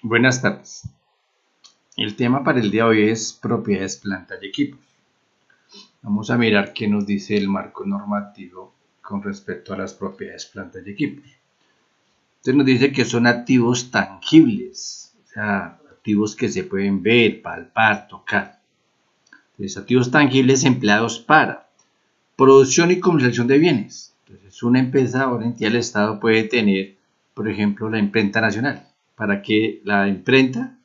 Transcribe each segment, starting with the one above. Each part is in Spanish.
Buenas tardes. El tema para el día de hoy es propiedades, plantas y equipos. Vamos a mirar qué nos dice el marco normativo con respecto a las propiedades, plantas y equipos. Entonces nos dice que son activos tangibles, o sea, activos que se pueden ver, palpar, tocar. Entonces, activos tangibles empleados para producción y comercialización de bienes. Entonces, una empresa o una entidad del Estado puede tener, por ejemplo, la imprenta nacional, para que la imprenta,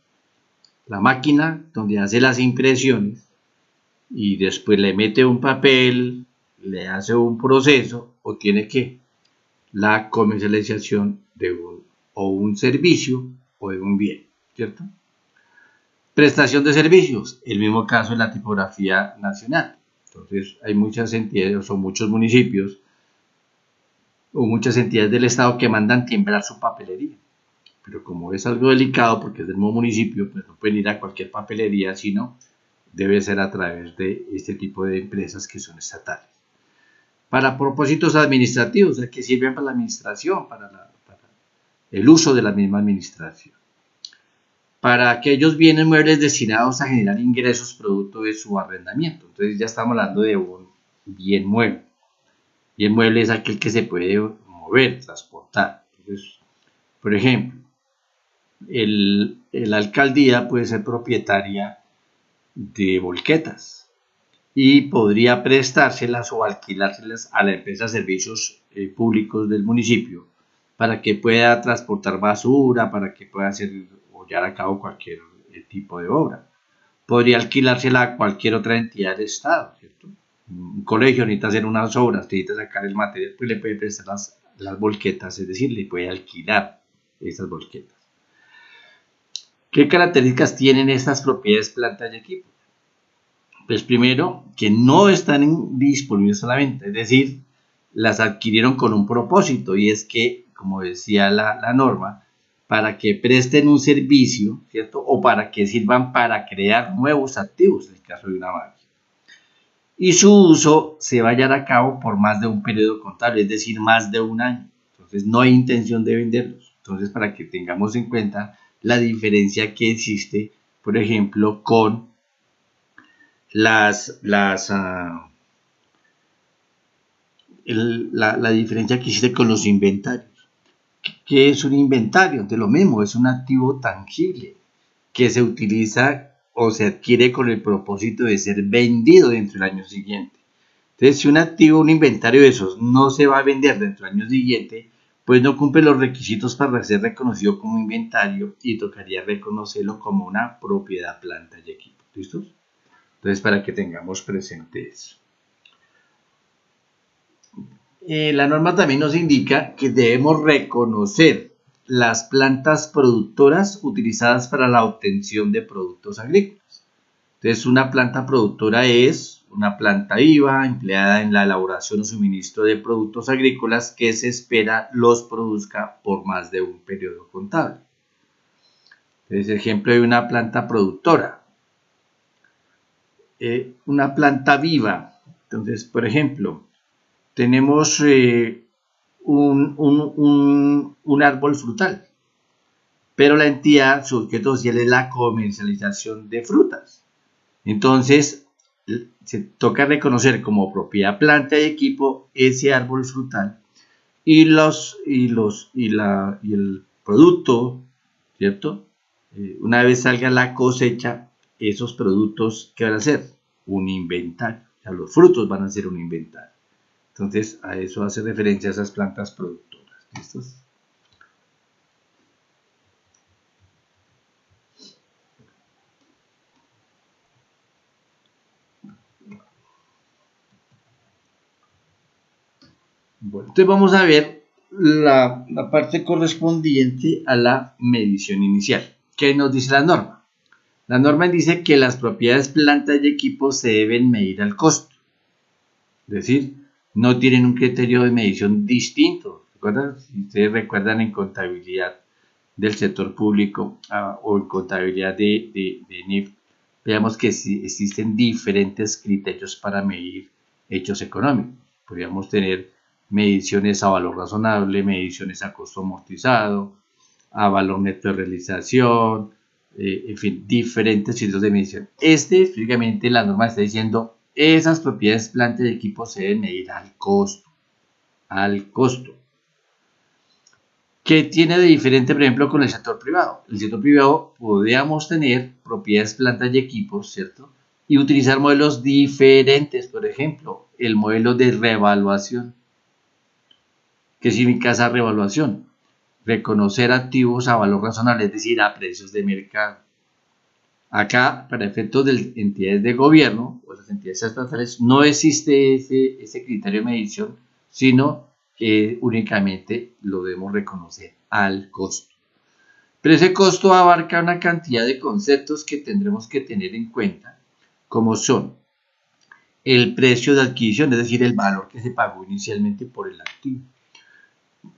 la máquina donde hace las impresiones y después le mete un papel, le hace un proceso o tiene que la comercialización de un servicio o de un bien, ¿cierto? Prestación de servicios, el mismo caso en la tipografía nacional. Entonces hay muchas entidades o muchos municipios o muchas entidades del Estado que mandan timbrar su papelería. Pero como es algo delicado porque es del mismo municipio, pues no pueden ir a cualquier papelería, sino debe ser a través de este tipo de empresas que son estatales. Para propósitos administrativos, o sea, que sirven para la administración, para el uso de la misma administración. Para aquellos bienes muebles destinados a generar ingresos producto de su arrendamiento. Entonces ya estamos hablando de un bien mueble. Bien mueble es aquel que se puede mover, transportar. Entonces, por ejemplo, la alcaldía puede ser propietaria de volquetas y podría prestárselas o alquilárselas a la empresa de servicios públicos del municipio para que pueda transportar basura, para que pueda hacer o llevar a cabo cualquier tipo de obra. Podría alquilársela a cualquier otra entidad del Estado, ¿cierto? Un colegio necesita hacer unas obras, necesita sacar el material, pues le puede prestar las volquetas, es decir, le puede alquilar esas volquetas. ¿Qué características tienen estas propiedades, plantas y equipos? Pues primero, que no están disponibles a la venta, es decir, las adquirieron con un propósito y es que, como decía la norma, para que presten un servicio, ¿cierto? O para que sirvan para crear nuevos activos, en el caso de una máquina. Y su uso se va a llevar a cabo por más de un periodo contable, es decir, más de un año. Entonces, no hay intención de venderlos. Entonces, para que tengamos en cuenta la diferencia que existe, por ejemplo, con la diferencia que existe con los inventarios. ¿Qué es un inventario? De lo mismo, es un activo tangible que se utiliza o se adquiere con el propósito de ser vendido dentro del año siguiente. Entonces, si un activo, un inventario de esos no se va a vender dentro del año siguiente, pues no cumple los requisitos para ser reconocido como inventario y tocaría reconocerlo como una propiedad, planta y equipo. ¿Listos? Entonces, para que tengamos presente eso. La norma también nos indica que debemos reconocer las plantas productoras utilizadas para la obtención de productos agrícolas. Entonces, una planta productora es una planta viva empleada en la elaboración o suministro de productos agrícolas que se espera los produzca por más de un periodo contable. Entonces, ejemplo de una planta productora. Una planta viva. Entonces, por ejemplo, tenemos un árbol frutal, pero la entidad, su objeto social es la comercialización de frutas. Entonces, se toca reconocer como propiedad, planta y equipo ese árbol frutal y el producto, ¿cierto? Una vez salga la cosecha, esos productos, ¿qué van a ser? Un inventario. O sea, los frutos van a ser un inventario. Entonces, a eso hace referencia a esas plantas productoras. ¿Listos? Bueno, entonces vamos a ver la parte correspondiente a la medición inicial. ¿Qué nos dice la norma? La norma dice que las propiedades, plantas y equipos se deben medir al costo. Es decir, no tienen un criterio de medición distinto. ¿Recuerdan? Si ustedes recuerdan en contabilidad del sector público o en contabilidad de NIF, veamos que sí existen diferentes criterios para medir hechos económicos. Podríamos tener mediciones a valor razonable, mediciones a costo amortizado, a valor neto de realización, en fin, diferentes filtros de medición. Específicamente la norma está diciendo, esas propiedades planta y equipo se deben medir al costo. Al costo. ¿Qué tiene de diferente, por ejemplo, con el sector privado? El sector privado podríamos tener propiedades, plantas y equipos, ¿cierto? Y utilizar modelos diferentes, por ejemplo, el modelo de revaluación. ¿Qué significa esa revaluación? Reconocer activos a valor razonable, es decir, a precios de mercado. Acá, para efectos de entidades de gobierno o las entidades estatales, no existe ese criterio de medición, sino que únicamente lo debemos reconocer al costo. Pero ese costo abarca una cantidad de conceptos que tendremos que tener en cuenta, como son el precio de adquisición, es decir, el valor que se pagó inicialmente por el activo.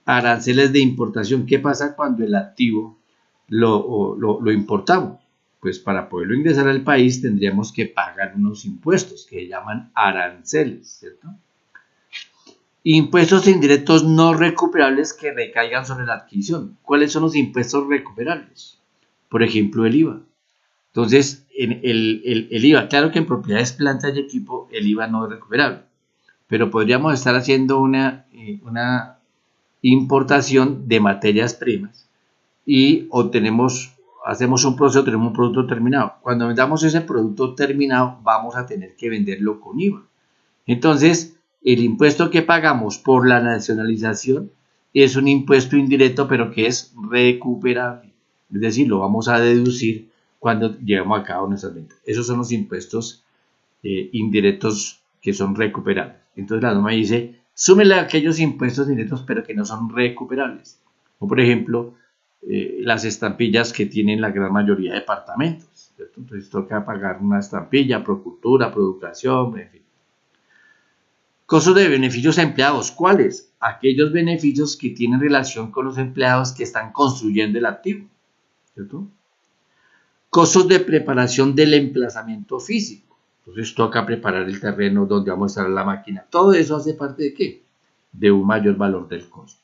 Aranceles de importación, ¿qué pasa cuando el activo lo importamos? Pues para poderlo ingresar al país tendríamos que pagar unos impuestos que se llaman aranceles, ¿cierto? Impuestos indirectos no recuperables que recaigan sobre la adquisición. ¿Cuáles son los impuestos recuperables? Por ejemplo, el IVA. Entonces, el IVA, claro que en propiedades, plantas y equipo, el IVA no es recuperable, pero podríamos estar haciendo una importación de materias primas y hacemos un proceso, tenemos un producto terminado. Cuando vendamos ese producto terminado, vamos a tener que venderlo con IVA. Entonces, el impuesto que pagamos por la nacionalización es un impuesto indirecto, pero que es recuperable. Es decir, lo vamos a deducir cuando llevamos a cabo nuestras ventas. Esos son los impuestos indirectos que son recuperables. Entonces, la norma dice, súmele a aquellos impuestos indirectos, pero que no son recuperables. O, por ejemplo, las estampillas que tienen la gran mayoría de departamentos, ¿cierto? Entonces, toca pagar una estampilla, Procultura, Proeducación, en fin. Costos de beneficios a empleados. ¿Cuáles? Aquellos beneficios que tienen relación con los empleados que están construyendo el activo, ¿cierto? Costos de preparación del emplazamiento físico. Entonces toca preparar el terreno donde vamos a instalar la máquina. Todo eso hace parte de ¿qué? De un mayor valor del costo.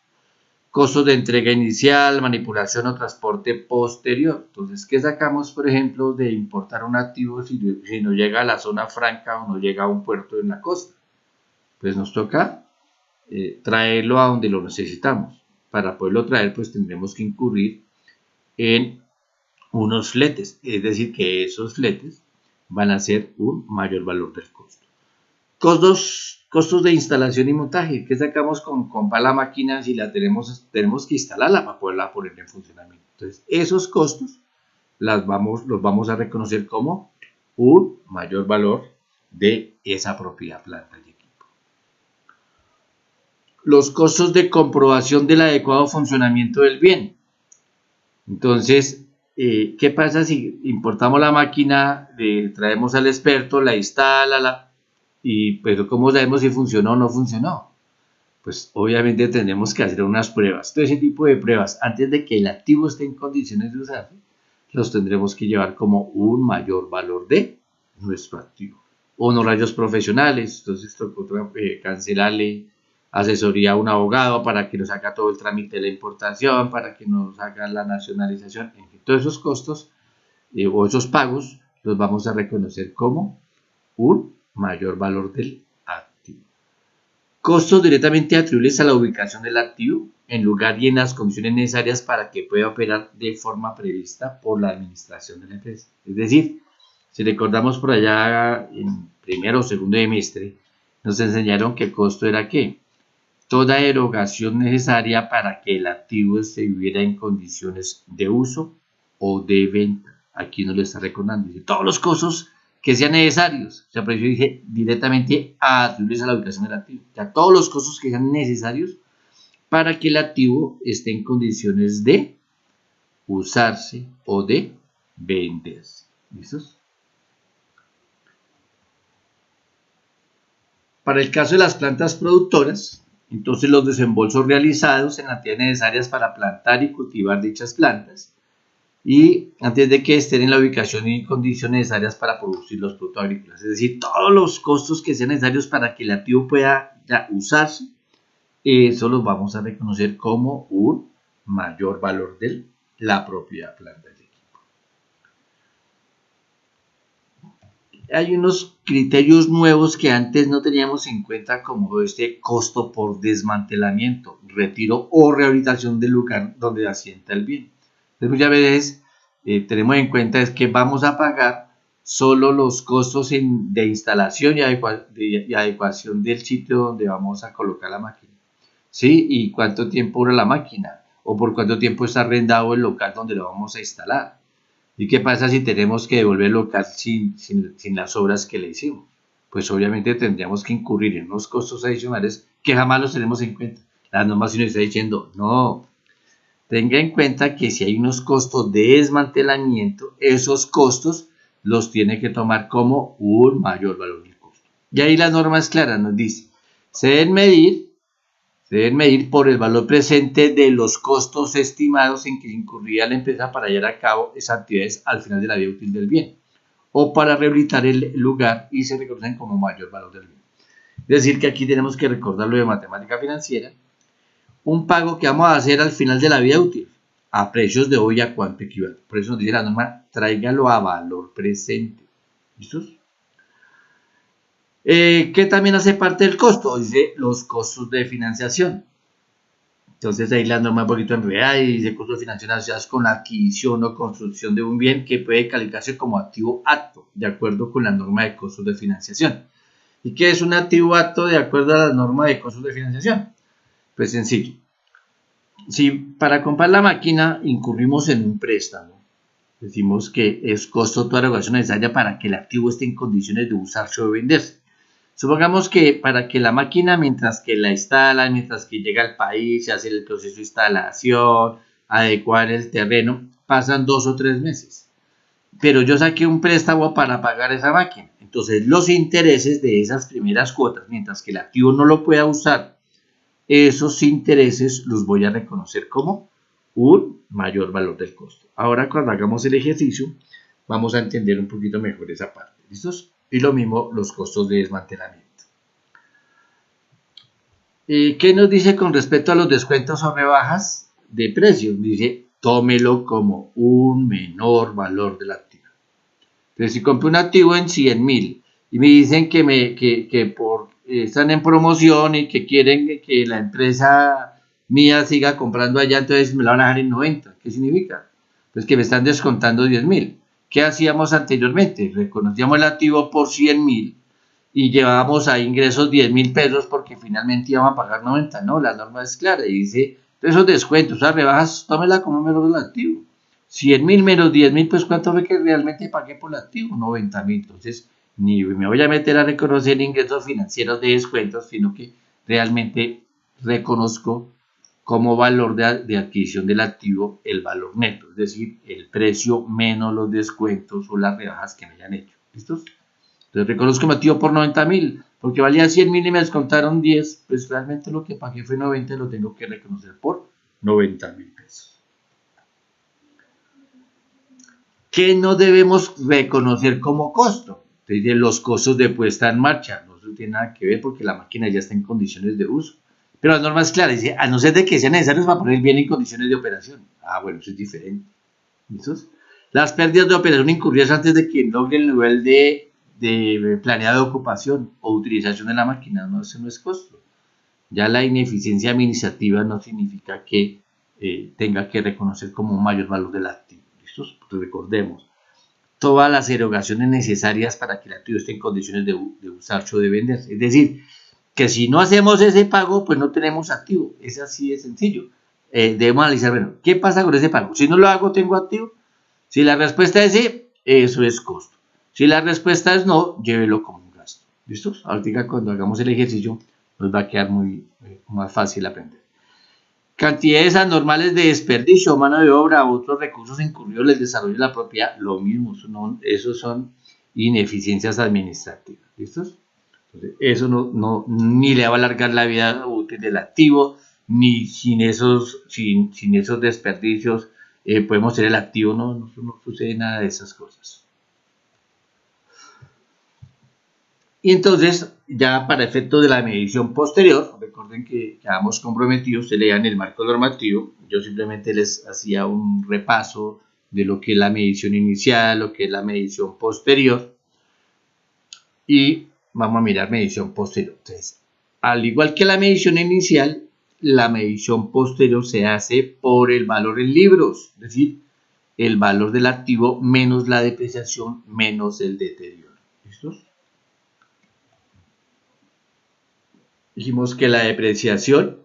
Costos de entrega inicial, manipulación o transporte posterior. Entonces, ¿qué sacamos, por ejemplo, de importar un activo si no llega a la zona franca o no llega a un puerto en la costa? Pues nos toca traerlo a donde lo necesitamos. Para poderlo traer, pues tendremos que incurrir en unos fletes, es decir, que esos fletes van a ser un mayor valor del costo. Costos de instalación y montaje. ¿Qué sacamos con la máquina si la tenemos que instalarla para poderla poner en funcionamiento? Entonces, esos costos los vamos a reconocer como un mayor valor de esa propiedad, planta y equipo. Los costos de comprobación del adecuado funcionamiento del bien. Entonces, ¿qué pasa si importamos la máquina, le traemos al experto, la instala, pero ¿cómo sabemos si funcionó o no funcionó? Pues obviamente tenemos que hacer unas pruebas. Todo ese tipo de pruebas, antes de que el activo esté en condiciones de usarse, los tendremos que llevar como un mayor valor de nuestro activo. Honorarios profesionales, entonces toca cancelarle asesoría a un abogado para que nos haga todo el trámite de la importación, para que nos haga la nacionalización, en fin, todos esos costos o esos pagos los vamos a reconocer como un mayor valor del activo. Costos directamente atribuibles a la ubicación del activo en lugar y en las condiciones necesarias para que pueda operar de forma prevista por la administración de la empresa. Es decir, si recordamos por allá en primero o segundo semestre, nos enseñaron que el costo era ¿qué? Toda erogación necesaria para que el activo estuviera en condiciones de uso o de venta. Aquí nos lo está recordando. Dice, todos los costos que sean necesarios. O sea, por eso dice directamente atribuirse a la ubicación del activo. O sea, todos los costos que sean necesarios para que el activo esté en condiciones de usarse o de venderse. ¿Listos? Para el caso de las plantas productoras, entonces los desembolsos realizados en cantidades necesarias para plantar y cultivar dichas plantas y antes de que estén en la ubicación y condiciones necesarias para producir los productos agrícolas. Es decir, todos los costos que sean necesarios para que el activo pueda ya usarse, eso los vamos a reconocer como un mayor valor del la propiedad, planta y equipo. Hay unos criterios nuevos que antes no teníamos en cuenta, como este costo por desmantelamiento, retiro o rehabilitación del lugar donde asienta el bien. Entonces, muchas veces tenemos en cuenta es que vamos a pagar solo los costos de instalación y adecuación del sitio donde vamos a colocar la máquina. ¿Sí? Y cuánto tiempo dura la máquina, o por cuánto tiempo está arrendado el local donde lo vamos a instalar. ¿Y qué pasa si tenemos que devolver el local sin las obras que le hicimos? Pues obviamente tendríamos que incurrir en unos costos adicionales que jamás los tenemos en cuenta. La norma sí nos está diciendo, no, tenga en cuenta que si hay unos costos de desmantelamiento, esos costos los tiene que tomar como un mayor valor del costo. Y ahí la norma es clara, nos dice, se deben medir por el valor presente de los costos estimados en que incurría la empresa para llevar a cabo esas actividades al final de la vida útil del bien o para rehabilitar el lugar y se reconocen como mayor valor del bien. Es decir, que aquí tenemos que recordar lo de matemática financiera, un pago que vamos a hacer al final de la vida útil, a precios de hoy a cuánto equivale. Por eso nos dice la norma, tráigalo a valor presente. ¿Listos? ¿Qué también hace parte del costo? Dice los costos de financiación. Entonces ahí la norma un poquito enredada y dice costos de financiación asociados con la adquisición o construcción de un bien que puede calificarse como activo apto, de acuerdo con la norma de costos de financiación. ¿Y qué es un activo apto de acuerdo a la norma de costos de financiación? Pues sencillo. Si para comprar la máquina incurrimos en un préstamo, decimos que es costo toda regulación necesaria para que el activo esté en condiciones de usarse o venderse. Supongamos que para que la máquina, mientras que la instalan, mientras que llega al país, se hace el proceso de instalación, adecuar el terreno, pasan 2 o 3 meses. Pero yo saqué un préstamo para pagar esa máquina. Entonces los intereses de esas primeras cuotas, mientras que el activo no lo pueda usar, esos intereses los voy a reconocer como un mayor valor del costo. Ahora cuando hagamos el ejercicio, vamos a entender un poquito mejor esa parte. ¿Listos? Y lo mismo los costos de desmantelamiento. ¿Qué nos dice con respecto a los descuentos o rebajas de precio? Dice, tómelo como un menor valor del activo. Entonces, si compro un activo en 100,000 y me dicen que están en promoción y que quieren que la empresa mía siga comprando allá, entonces me la van a dejar en 90. ¿Qué significa? Pues que me están descontando 10,000. ¿Qué hacíamos anteriormente? Reconocíamos el activo por 100,000 y llevábamos a ingresos 10,000 pesos porque finalmente íbamos a pagar 90. No, la norma es clara y dice, esos descuentos, esas rebajas, tómela como un menor del activo. 100,000 menos 10,000, pues ¿cuánto fue que realmente pagué por el activo? 90,000. Entonces, ni me voy a meter a reconocer ingresos financieros de descuentos, sino que realmente reconozco como valor de adquisición del activo el valor neto, es decir, el precio menos los descuentos o las rebajas que me hayan hecho. ¿Listos? Entonces reconozco mi activo por 90,000, porque valía 100,000 y me descontaron 10, pues realmente lo que pagué fue 90 y lo tengo que reconocer por 90,000 pesos. ¿Qué no debemos reconocer como costo? Entonces, los costos de puesta en marcha, no tiene nada que ver porque la máquina ya está en condiciones de uso. Pero la norma es clara, dice, a no ser de que sean necesarios para poner el bien en condiciones de operación. Ah, bueno, eso es diferente. ¿Listos? Las pérdidas de operación incurridas antes de que logre el nivel de planeada ocupación o utilización de la máquina, no, eso no es costo. Ya la ineficiencia administrativa no significa que tenga que reconocer como un mayor valor del activo. ¿Listos? Pues recordemos, todas las erogaciones necesarias para que el activo esté en condiciones de usarse o de venderse. Es decir, que si no hacemos ese pago, pues no tenemos activo. Es así de sencillo. Debemos analizar, bueno, ¿qué pasa con ese pago? Si no lo hago, ¿tengo activo? Si la respuesta es sí, eso es costo. Si la respuesta es no, llévelo como un gasto. ¿Listos? Ahorita cuando hagamos el ejercicio nos va a quedar más fácil aprender. Cantidades anormales de desperdicio, mano de obra, otros recursos incurridos en el desarrollo de la propiedad, lo mismo, esos son ineficiencias administrativas. ¿Listos? Entonces, eso ni le va a alargar la vida útil del activo, ni sin esos desperdicios podemos tener el activo, no sucede nada de esas cosas. Y entonces ya para efectos de la medición posterior, recuerden que quedamos comprometidos, se lean el marco normativo, yo simplemente les hacía un repaso de lo que es la medición inicial, lo que es la medición posterior, y vamos a mirar medición posterior. Entonces, al igual que la medición inicial, la medición posterior se hace por el valor en libros, es decir, el valor del activo menos la depreciación menos el deterioro. ¿Listos? Dijimos que la depreciación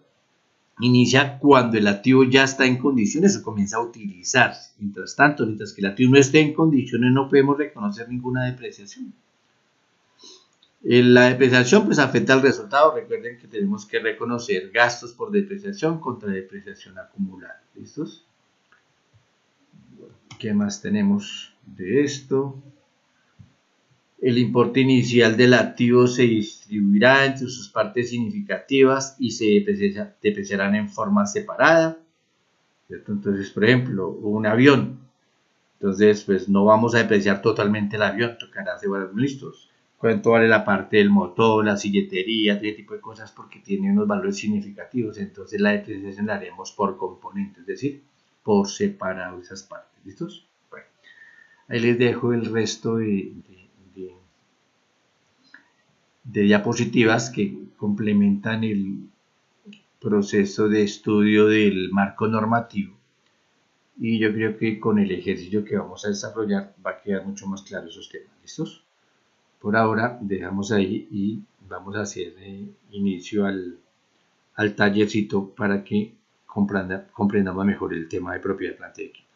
inicia cuando el activo ya está en condiciones o comienza a utilizarse. Mientras tanto, mientras que el activo no esté en condiciones, no podemos reconocer ninguna depreciación. La depreciación pues afecta al resultado. Recuerden que tenemos que reconocer gastos por depreciación contra depreciación acumulada. ¿Listos? ¿Qué más tenemos de esto? El importe inicial del activo se distribuirá entre sus partes significativas y se depreciarán en forma separada, ¿cierto? Entonces, por ejemplo, un avión. Entonces, pues no vamos a depreciar totalmente el avión, tocará separar listos. ¿Cuánto vale la parte del motor, la silletería, ese tipo de cosas? Porque tiene unos valores significativos. Entonces, la depreciación la haremos por componentes, es decir, por separado esas partes. ¿Listos? Bueno, ahí les dejo el resto de diapositivas que complementan el proceso de estudio del marco normativo, y yo creo que con el ejercicio que vamos a desarrollar va a quedar mucho más claro esos temas. ¿Listos? Por ahora dejamos ahí y vamos a hacer inicio al tallercito para que comprendamos mejor el tema de propiedad de planta de equipo.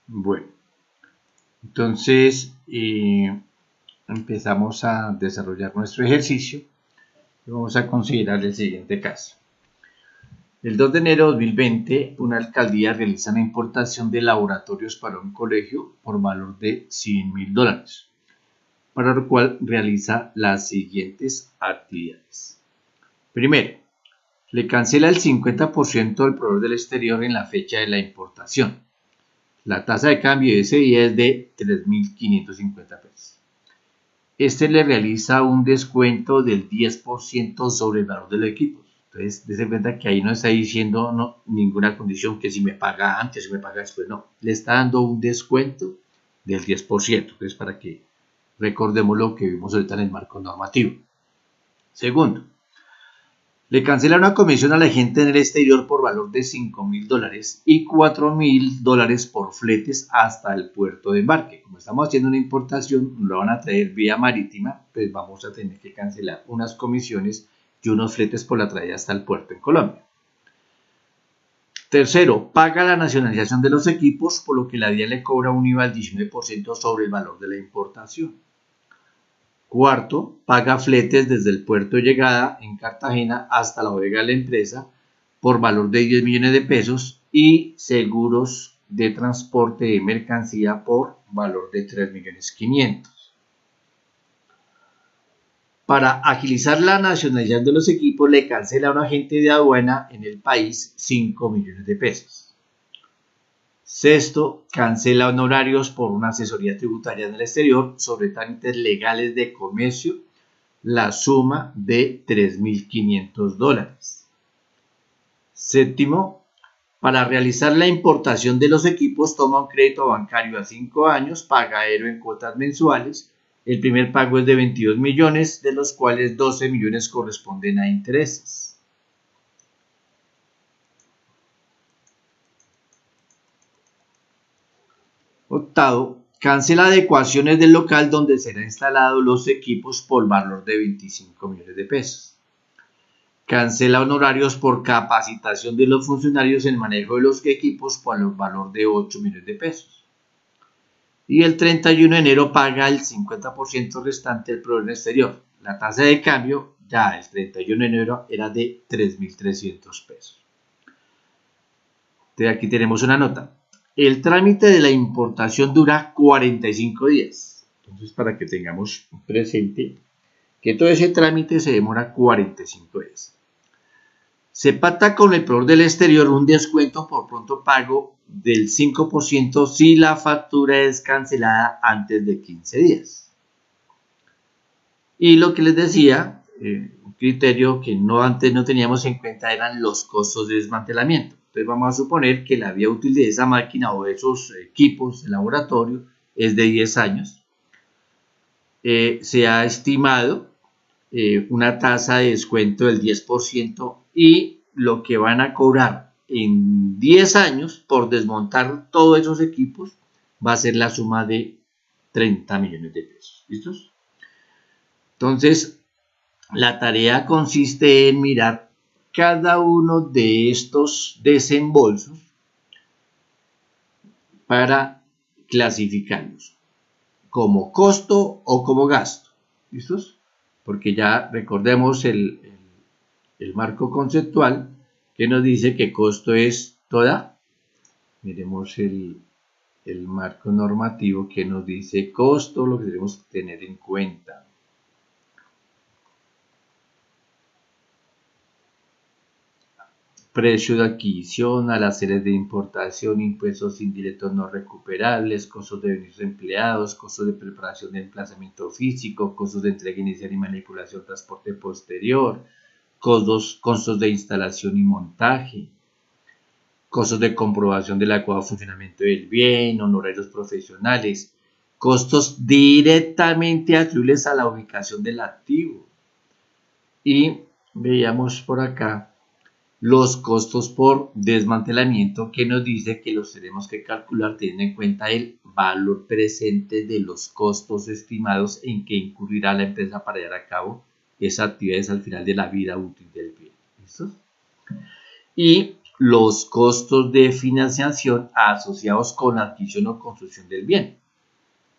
Bueno, entonces empezamos a desarrollar nuestro ejercicio y vamos a considerar el siguiente caso. El 2 de enero de 2020, una alcaldía realiza una importación de laboratorios para un colegio por valor de $100,000, para lo cual realiza las siguientes actividades. Primero, le cancela el 50% al proveedor del exterior en la fecha de la importación. La tasa de cambio de ese día es de 3.550 pesos. Este le realiza un descuento del 10% sobre el valor de los equipos. Entonces, dése cuenta que ahí no está diciendo ninguna condición que si me paga antes o me paga después, no. Le está dando un descuento del 10%. Entonces, para que recordemos lo que vimos ahorita en el marco normativo. Segundo, le cancela una comisión al agente en el exterior por valor de $5,000 y $4,000 por fletes hasta el puerto de embarque. Como estamos haciendo una importación, lo van a traer vía marítima, pues vamos a tener que cancelar unas comisiones y unos fletes por la traída hasta el puerto en Colombia. Tercero, paga la nacionalización de los equipos, por lo que la DIAN le cobra un IVA del 19% sobre el valor de la importación. Cuarto, paga fletes desde el puerto de llegada en Cartagena hasta la bodega de la empresa por valor de 10 millones de pesos y seguros de transporte de mercancía por valor de 3.500.000. Para agilizar la nacionalización de los equipos, le cancela a un agente de aduana en el país 5 millones de pesos. Sexto, cancela honorarios por una asesoría tributaria en el exterior sobre trámites legales de comercio, la suma de $3.500. Séptimo, para realizar la importación de los equipos, toma un crédito bancario a 5 años, pagadero en cuotas mensuales. El primer pago es de 22 millones, de los cuales 12 millones corresponden a intereses. Octavo, cancela adecuaciones del local donde serán instalados los equipos por valor de 25 millones de pesos. Cancela honorarios por capacitación de los funcionarios en el manejo de los equipos por el valor de 8 millones de pesos. Y el 31 de enero paga el 50% restante del proveedor exterior. La tasa de cambio ya el 31 de enero era de 3.300 pesos. Entonces aquí tenemos una nota. El trámite de la importación dura 45 días. Entonces, para que tengamos presente que todo ese trámite se demora 45 días. Se pacta con el proveedor del exterior un descuento por pronto pago del 5% si la factura es cancelada antes de 15 días. Y lo que les decía, un criterio que antes no teníamos en cuenta eran los costos de desmantelamiento. Entonces vamos a suponer que la vida útil de esa máquina o de esos equipos de laboratorio es de 10 años. Se ha estimado una tasa de descuento del 10% y lo que van a cobrar en 10 años por desmontar todos esos equipos va a ser la suma de 30 millones de pesos. ¿Listos? Entonces, la tarea consiste en mirar cada uno de estos desembolsos para clasificarlos como costo o como gasto. ¿Listos? Porque ya recordemos el marco conceptual que nos dice que costo es toda. Miremos el marco normativo que nos dice costo, lo que debemos tener en cuenta. Precio de adquisición, aranceles de importación, impuestos indirectos no recuperables, costos de beneficios empleados, costos de preparación de emplazamiento físico, costos de entrega inicial y manipulación, transporte posterior, costos de instalación y montaje, costos de comprobación del adecuado funcionamiento del bien, honorarios profesionales, costos directamente atribuibles a la ubicación del activo. Y veíamos por acá los costos por desmantelamiento, que nos dice que los tenemos que calcular teniendo en cuenta el valor presente de los costos estimados en que incurrirá la empresa para llevar a cabo esas actividades al final de la vida útil del bien. ¿Listo? Y los costos de financiación asociados con la adquisición o construcción del bien,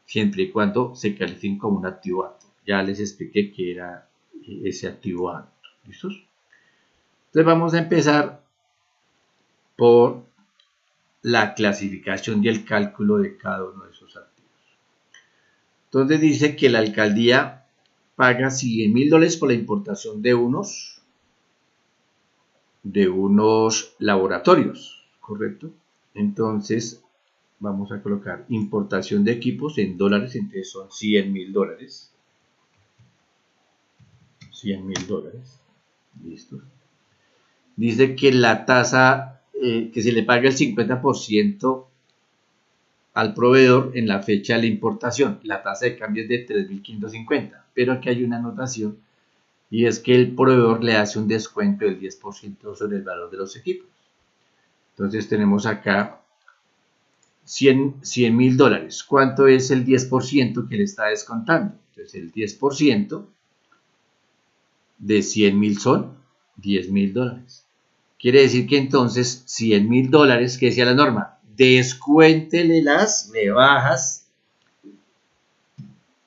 siempre y cuando se califiquen como un activo apto. Ya les expliqué qué era ese activo apto. ¿Listos? Entonces vamos a empezar por la clasificación y el cálculo de cada uno de esos activos. Entonces dice que la alcaldía paga $100,000 por la importación de unos laboratorios, ¿correcto? Entonces vamos a colocar importación de equipos en dólares, entonces son $100,000. $100,000. Listo. Dice que la tasa, que se le paga el 50% al proveedor en la fecha de la importación. La tasa de cambio es de 3.550, pero aquí hay una anotación y es que el proveedor le hace un descuento del 10% sobre el valor de los equipos. Entonces tenemos acá $100,000. ¿Cuánto es el 10% que le está descontando? Entonces el 10% de 100,000 son $10,000. Quiere decir que entonces $100,000, que decía la norma, descuéntele las rebajas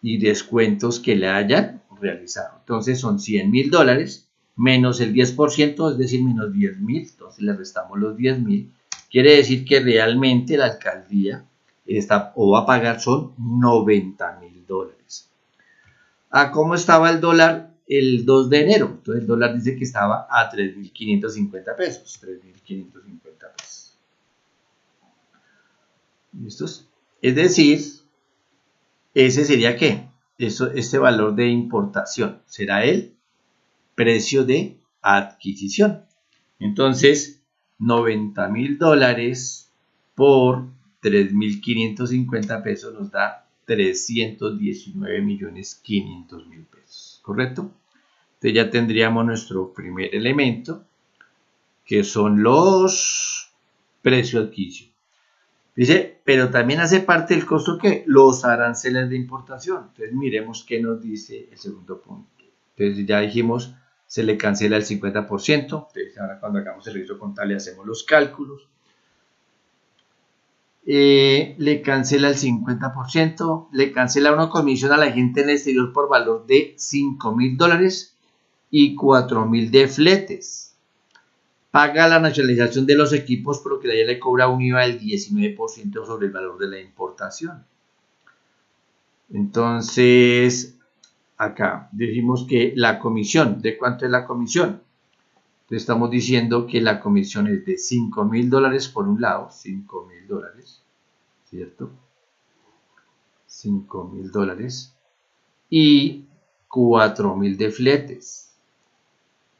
y descuentos que le hayan realizado. Entonces son $100,000 menos el 10%, es decir, menos 10,000. Entonces le restamos los 10,000. Quiere decir que realmente la alcaldía va a pagar son $90,000. ¿Cómo estaba el dólar el 2 de enero? Entonces el dólar dice que estaba a 3.550 pesos. 3.550 pesos. ¿Listos? Es decir, ese sería ¿qué? Este valor de importación será el precio de adquisición. Entonces, $90,000 por 3.550 pesos nos da 319.500.000 pesos, ¿correcto? Entonces ya tendríamos nuestro primer elemento, que son los precios de adquisición. Dice, pero también hace parte del costo que los aranceles de importación. Entonces miremos qué nos dice el segundo punto. Entonces ya dijimos, se le cancela el 50%. Entonces ahora cuando hagamos el registro contable hacemos los cálculos. Le cancela el 50%, le cancela una comisión a la gente en el exterior por valor de $5,000 y 4,000 de fletes. Paga la nacionalización de los equipos, por lo que le cobra un IVA del 19% sobre el valor de la importación. Entonces, acá dijimos que la comisión, ¿de cuánto es la comisión? Entonces estamos diciendo que la comisión es de $5,000 por un lado, $5,000, ¿cierto? $5,000. Y 4.000 de fletes.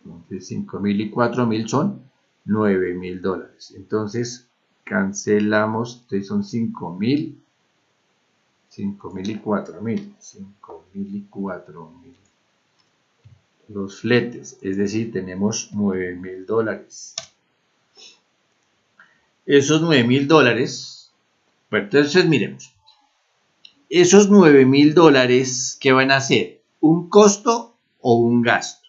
Entonces 5.000 y 4.000 son $9.000. Entonces cancelamos, entonces son 5.000 y 4.000. 5.000 y 4.000. Los fletes, es decir, tenemos $9.000. Esos $9.000, bueno, entonces miremos. Esos $9.000, ¿qué van a ser? ¿Un costo o un gasto?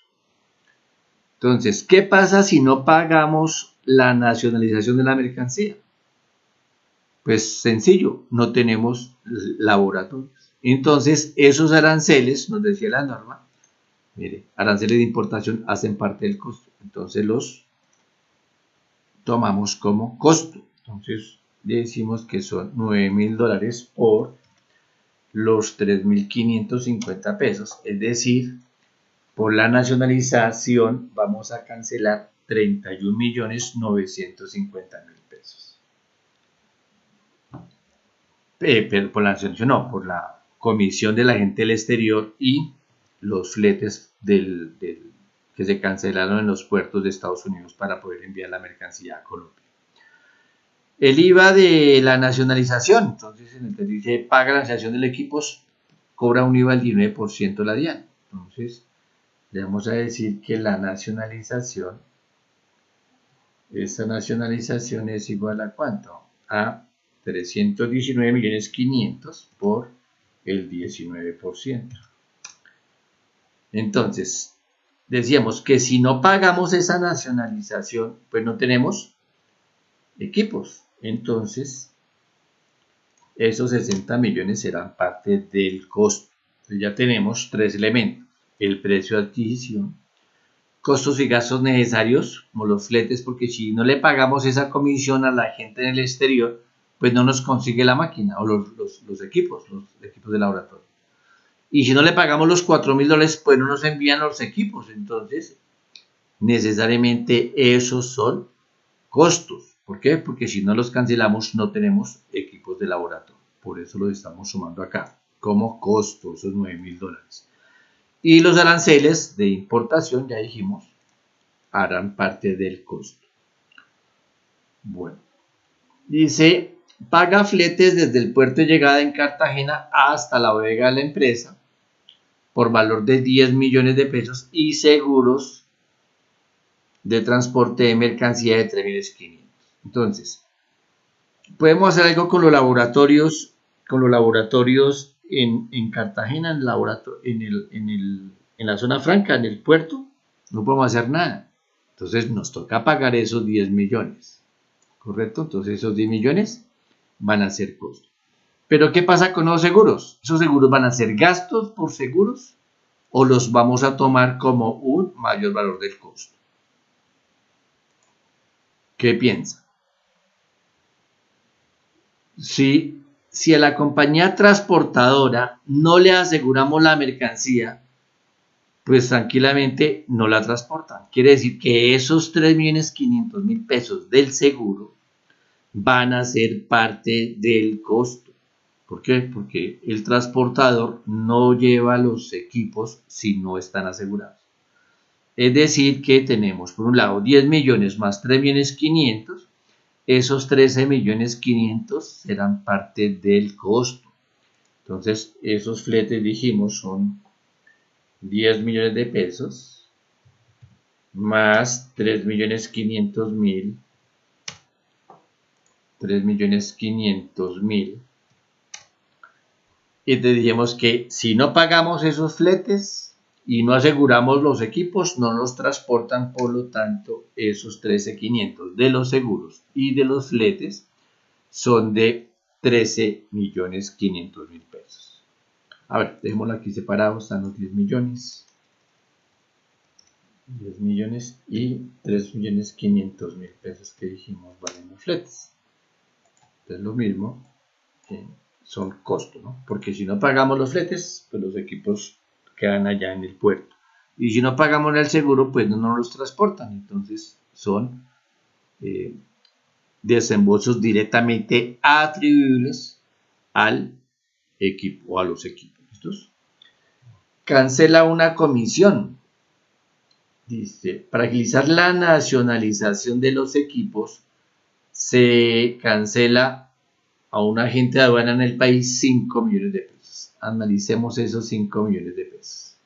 Entonces, ¿qué pasa si no pagamos la nacionalización de la mercancía? Pues sencillo, no tenemos laboratorios. Entonces, esos aranceles, nos decía la norma, mire, aranceles de importación hacen parte del costo. Entonces, los tomamos como costo. Entonces, decimos que son $9.000 por los 3.550 pesos. Es decir, por la nacionalización vamos a cancelar 31.950.000 pesos. Pero por la nacionalización no, por la comisión de la gente del exterior y los fletes que se cancelaron en los puertos de Estados Unidos para poder enviar la mercancía a Colombia. El IVA de la nacionalización, entonces en el que dice paga la nacionalización del equipo, cobra un IVA del 19% la DIAN. Entonces le vamos a decir que la nacionalización, esa nacionalización es igual a ¿cuánto? A 319.500.000 por el 19%. Entonces, decíamos que si no pagamos esa nacionalización, pues no tenemos equipos. Entonces, esos 60 millones serán parte del costo. Entonces, ya tenemos tres elementos: el precio de adquisición, costos y gastos necesarios, como los fletes, porque si no le pagamos esa comisión a la gente en el exterior, pues no nos consigue la máquina o los equipos de laboratorio. Y si no le pagamos los $4.000, pues no nos envían los equipos. Entonces, necesariamente esos son costos. ¿Por qué? Porque si no los cancelamos, no tenemos equipos de laboratorio. Por eso los estamos sumando acá como costo, esos $9.000. Y los aranceles de importación, ya dijimos, harán parte del costo. Bueno, dice, paga fletes desde el puerto de llegada en Cartagena hasta la bodega de la empresa por valor de 10 millones de pesos y seguros de transporte de mercancía de 3.500.000. Entonces, podemos hacer algo con los laboratorios en Cartagena, en la zona franca, en el puerto. No podemos hacer nada. Entonces nos toca pagar esos 10 millones. ¿Correcto? Entonces esos 10 millones van a ser costos. Pero ¿qué pasa con los seguros? ¿Esos seguros van a ser gastos por seguros o los vamos a tomar como un mayor valor del costo? ¿Qué piensa? Si a la compañía transportadora no le aseguramos la mercancía, pues tranquilamente no la transportan. Quiere decir que esos 3.500.000 pesos del seguro van a ser parte del costo. ¿Por qué? Porque el transportador no lleva los equipos si no están asegurados. Es decir que tenemos por un lado 10 millones más 3.500.000. Esos 13.500.000 serán parte del costo. Entonces esos fletes, dijimos, son 10 millones de pesos más 3.500.000. 3.500.000. Y te dijimos que si no pagamos esos fletes y no aseguramos los equipos, no los transportan. Por lo tanto, esos 13.500 de los seguros y de los fletes son de 13.500.000 pesos. A ver, dejémoslo aquí separado. Están los 10 millones. 10 millones y 3.500.000 pesos que dijimos valen los fletes. Entonces lo mismo, son costos, ¿no? Porque si no pagamos los fletes, pues los equipos quedan allá en el puerto. Y si no pagamos el seguro, pues no nos los transportan. Entonces son desembolsos directamente atribuibles al equipo o a los equipos. ¿Listos? cancela una comisión. Dice, para agilizar la nacionalización de los equipos, se cancela a un agente de aduana en el país 5 millones de pesos. Analicemos esos 5 millones de pesos.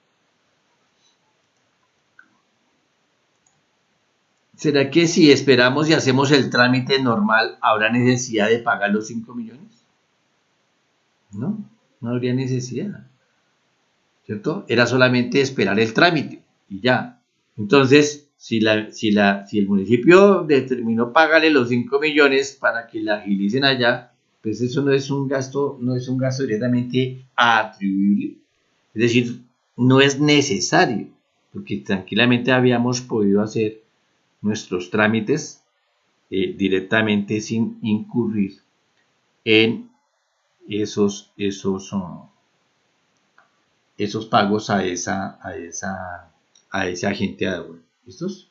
¿Será que si esperamos y hacemos el trámite normal, habrá necesidad de pagar los 5 millones? No, no habría necesidad, ¿cierto? Era solamente esperar el trámite y ya. Entonces, si el municipio determinó pagarle los 5 millones para que la agilicen allá, pues eso no es un gasto directamente atribuible. Es decir, no es necesario, porque tranquilamente habíamos podido hacer nuestros trámites directamente sin incurrir en esos pagos a ese agente de aduana. ¿Listos?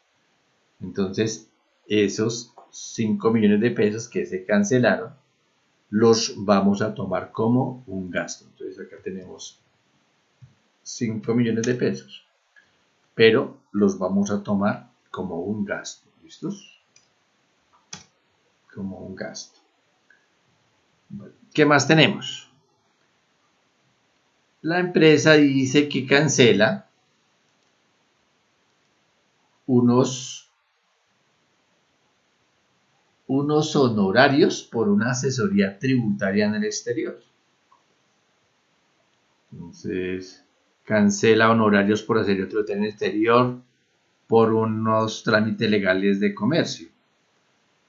Entonces, esos 5 millones de pesos que se cancelaron, los vamos a tomar como un gasto. Entonces, acá tenemos 5 millones de pesos, pero los vamos a tomar como un gasto. ¿Listos? Como un gasto. Bueno, ¿qué más tenemos? La empresa dice que cancela unos honorarios por una asesoría tributaria en el exterior. Entonces, cancela honorarios por asesoría tributaria en el exterior por unos trámites legales de comercio.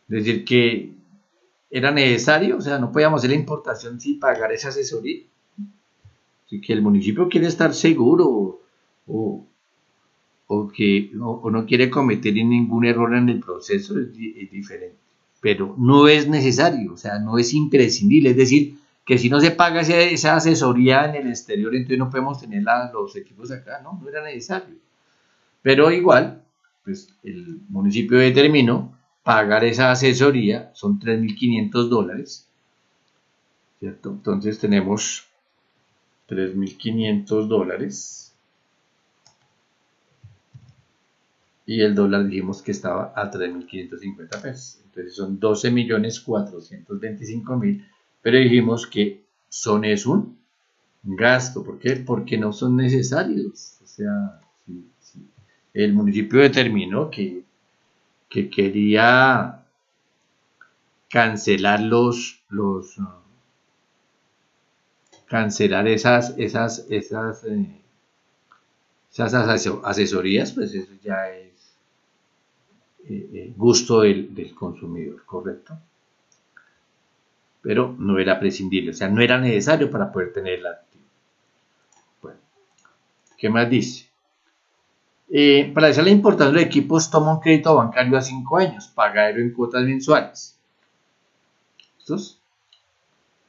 Es decir, que era necesario, o sea, no podíamos hacer la importación sin pagar esa asesoría. Así que el municipio quiere estar seguro o no quiere cometer ningún error en el proceso, es diferente. Pero no es necesario, o sea, no es imprescindible. Es decir, que si no se paga esa asesoría en el exterior, entonces no podemos tener los equipos acá, no era necesario. Pero igual, pues el municipio determinó pagar esa asesoría, son $3.500, ¿cierto? Entonces tenemos $3.500 y el dólar dijimos que estaba a 3.550 pesos. Entonces son 12.425.000, pero dijimos que es un gasto. ¿Por qué? Porque no son necesarios. O sea, si el municipio determinó que quería cancelar cancelar esas asesorías, pues eso ya es gusto del consumidor, ¿correcto? Pero no era prescindible, o sea, no era necesario para poder tener la activo. Bueno, ¿qué más dice? Para hacer la importación de equipos, toma un crédito bancario a 5 años, pagadero en cuotas mensuales. ¿Estos?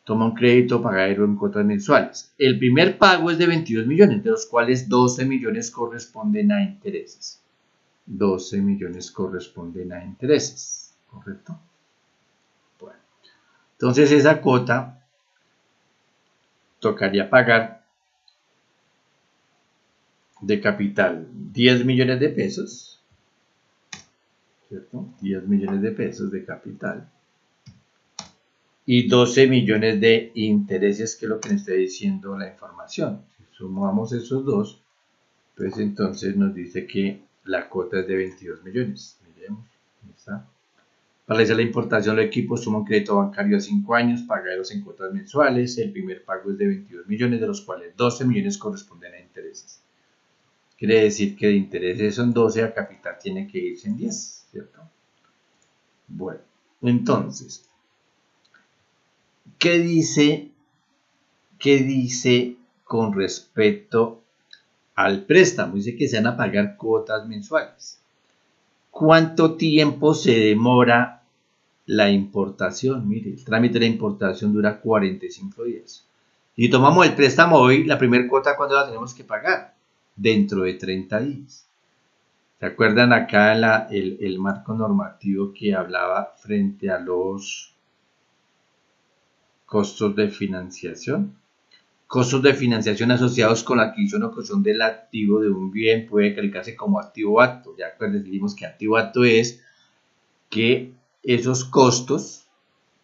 Toma un crédito pagadero en cuotas mensuales. El primer pago es de 22 millones, de los cuales 12 millones corresponden a intereses. 12 millones corresponden a intereses, ¿correcto? Bueno, entonces esa cuota tocaría pagar de capital 10 millones de pesos, ¿cierto? 10 millones de pesos de capital y 12 millones de intereses, que es lo que nos está diciendo la información. Si sumamos esos dos, pues entonces nos dice que la cuota es de 22 millones. Miremos, ahí está. Para realizar la importación del equipo, suma un crédito bancario a 5 años, pagaderos en cuotas mensuales. El primer pago es de 22 millones, de los cuales 12 millones corresponden a intereses. Quiere decir que de intereses son 12, a capital tiene que irse en 10, ¿cierto? Bueno, entonces, ¿qué dice con respecto al préstamo? Dice que se van a pagar cuotas mensuales. ¿Cuánto tiempo se demora la importación? Mire, el trámite de la importación dura 45 días. Si tomamos el préstamo hoy, la primera cuota, ¿cuándo la tenemos que pagar? Dentro de 30 días. ¿Se acuerdan acá el marco normativo que hablaba frente a los costos de financiación? Costos de financiación asociados con la adquisición o cesión del activo de un bien puede calificarse como activo acto. Ya dijimos que activo acto es que esos costos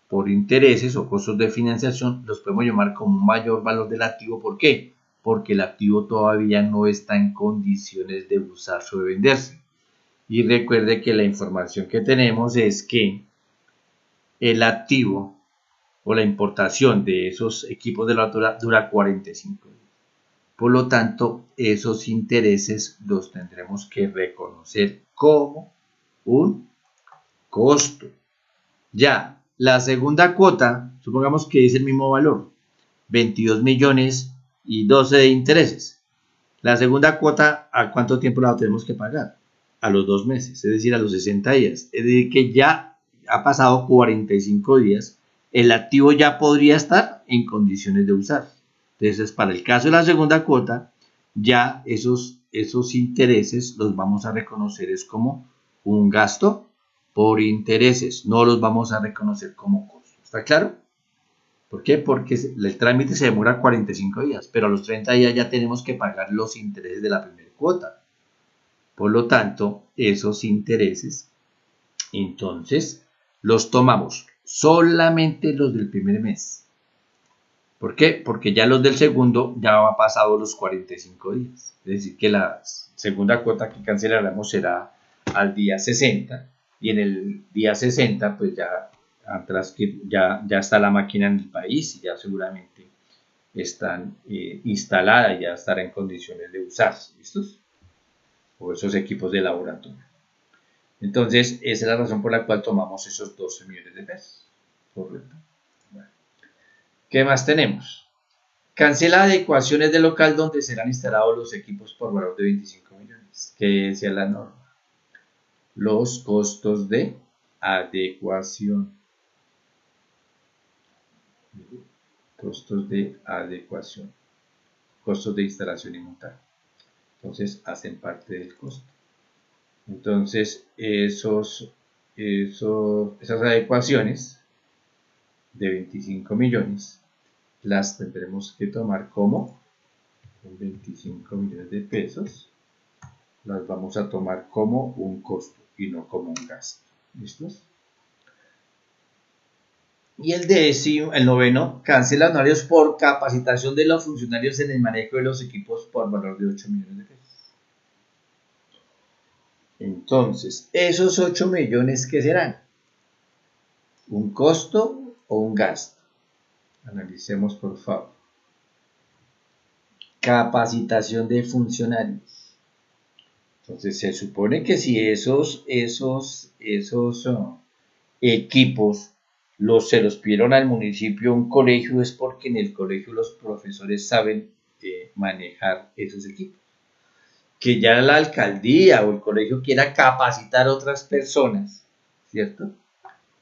por intereses o costos de financiación los podemos llamar como un mayor valor del activo. ¿Por qué? Porque el activo todavía no está en condiciones de usarse o de venderse. Y recuerde que la información que tenemos es que el activo o la importación de esos equipos de la dura 45 días. Por lo tanto, esos intereses los tendremos que reconocer como un costo. Ya, la segunda cuota, supongamos que es el mismo valor, 22 millones y 12 de intereses. La segunda cuota, ¿a cuánto tiempo la tenemos que pagar? A los 2 meses, es decir, a los 60 días. Es decir, que ya ha pasado 45 días, el activo ya podría estar en condiciones de usar. Entonces, para el caso de la segunda cuota, ya esos intereses los vamos a reconocer es como un gasto por intereses, no los vamos a reconocer como costo. ¿Está claro? ¿Por qué? Porque el trámite se demora 45 días, pero a los 30 días ya tenemos que pagar los intereses de la primera cuota. Por lo tanto, esos intereses, entonces, los tomamos solamente los del primer mes. ¿Por qué? Porque ya los del segundo ya han pasado los 45 días. Es decir, que la segunda cuota que cancelaremos será al día 60 y en el día 60 pues ya está la máquina en el país y ya seguramente están instaladas y ya estará en condiciones de usarse. ¿Listos? O esos equipos de laboratorio. Entonces, esa es la razón por la cual tomamos esos 12 millones de pesos. Correcto. Bueno. ¿Qué más tenemos? Cancela adecuaciones del local donde serán instalados los equipos por valor de 25 millones. ¿Qué decía la norma? Los costos de adecuación. Costos de adecuación. Costos de instalación y montaje. Entonces, hacen parte del costo. Entonces, esas adecuaciones de 25 millones las tendremos que tomar como 25 millones de pesos, las vamos a tomar como un costo y no como un gasto. ¿Listos? Y el noveno, cancela honorarios por capacitación de los funcionarios en el manejo de los equipos por valor de 8 millones de pesos. Entonces, esos 8 millones, ¿qué serán? ¿Un costo o un gasto? Analicemos, por favor. Capacitación de funcionarios. Entonces, se supone que si esos equipos se los pidieron al municipio, un colegio, es porque en el colegio los profesores saben manejar esos equipos. Que ya la alcaldía o el colegio quiera capacitar a otras personas, ¿cierto?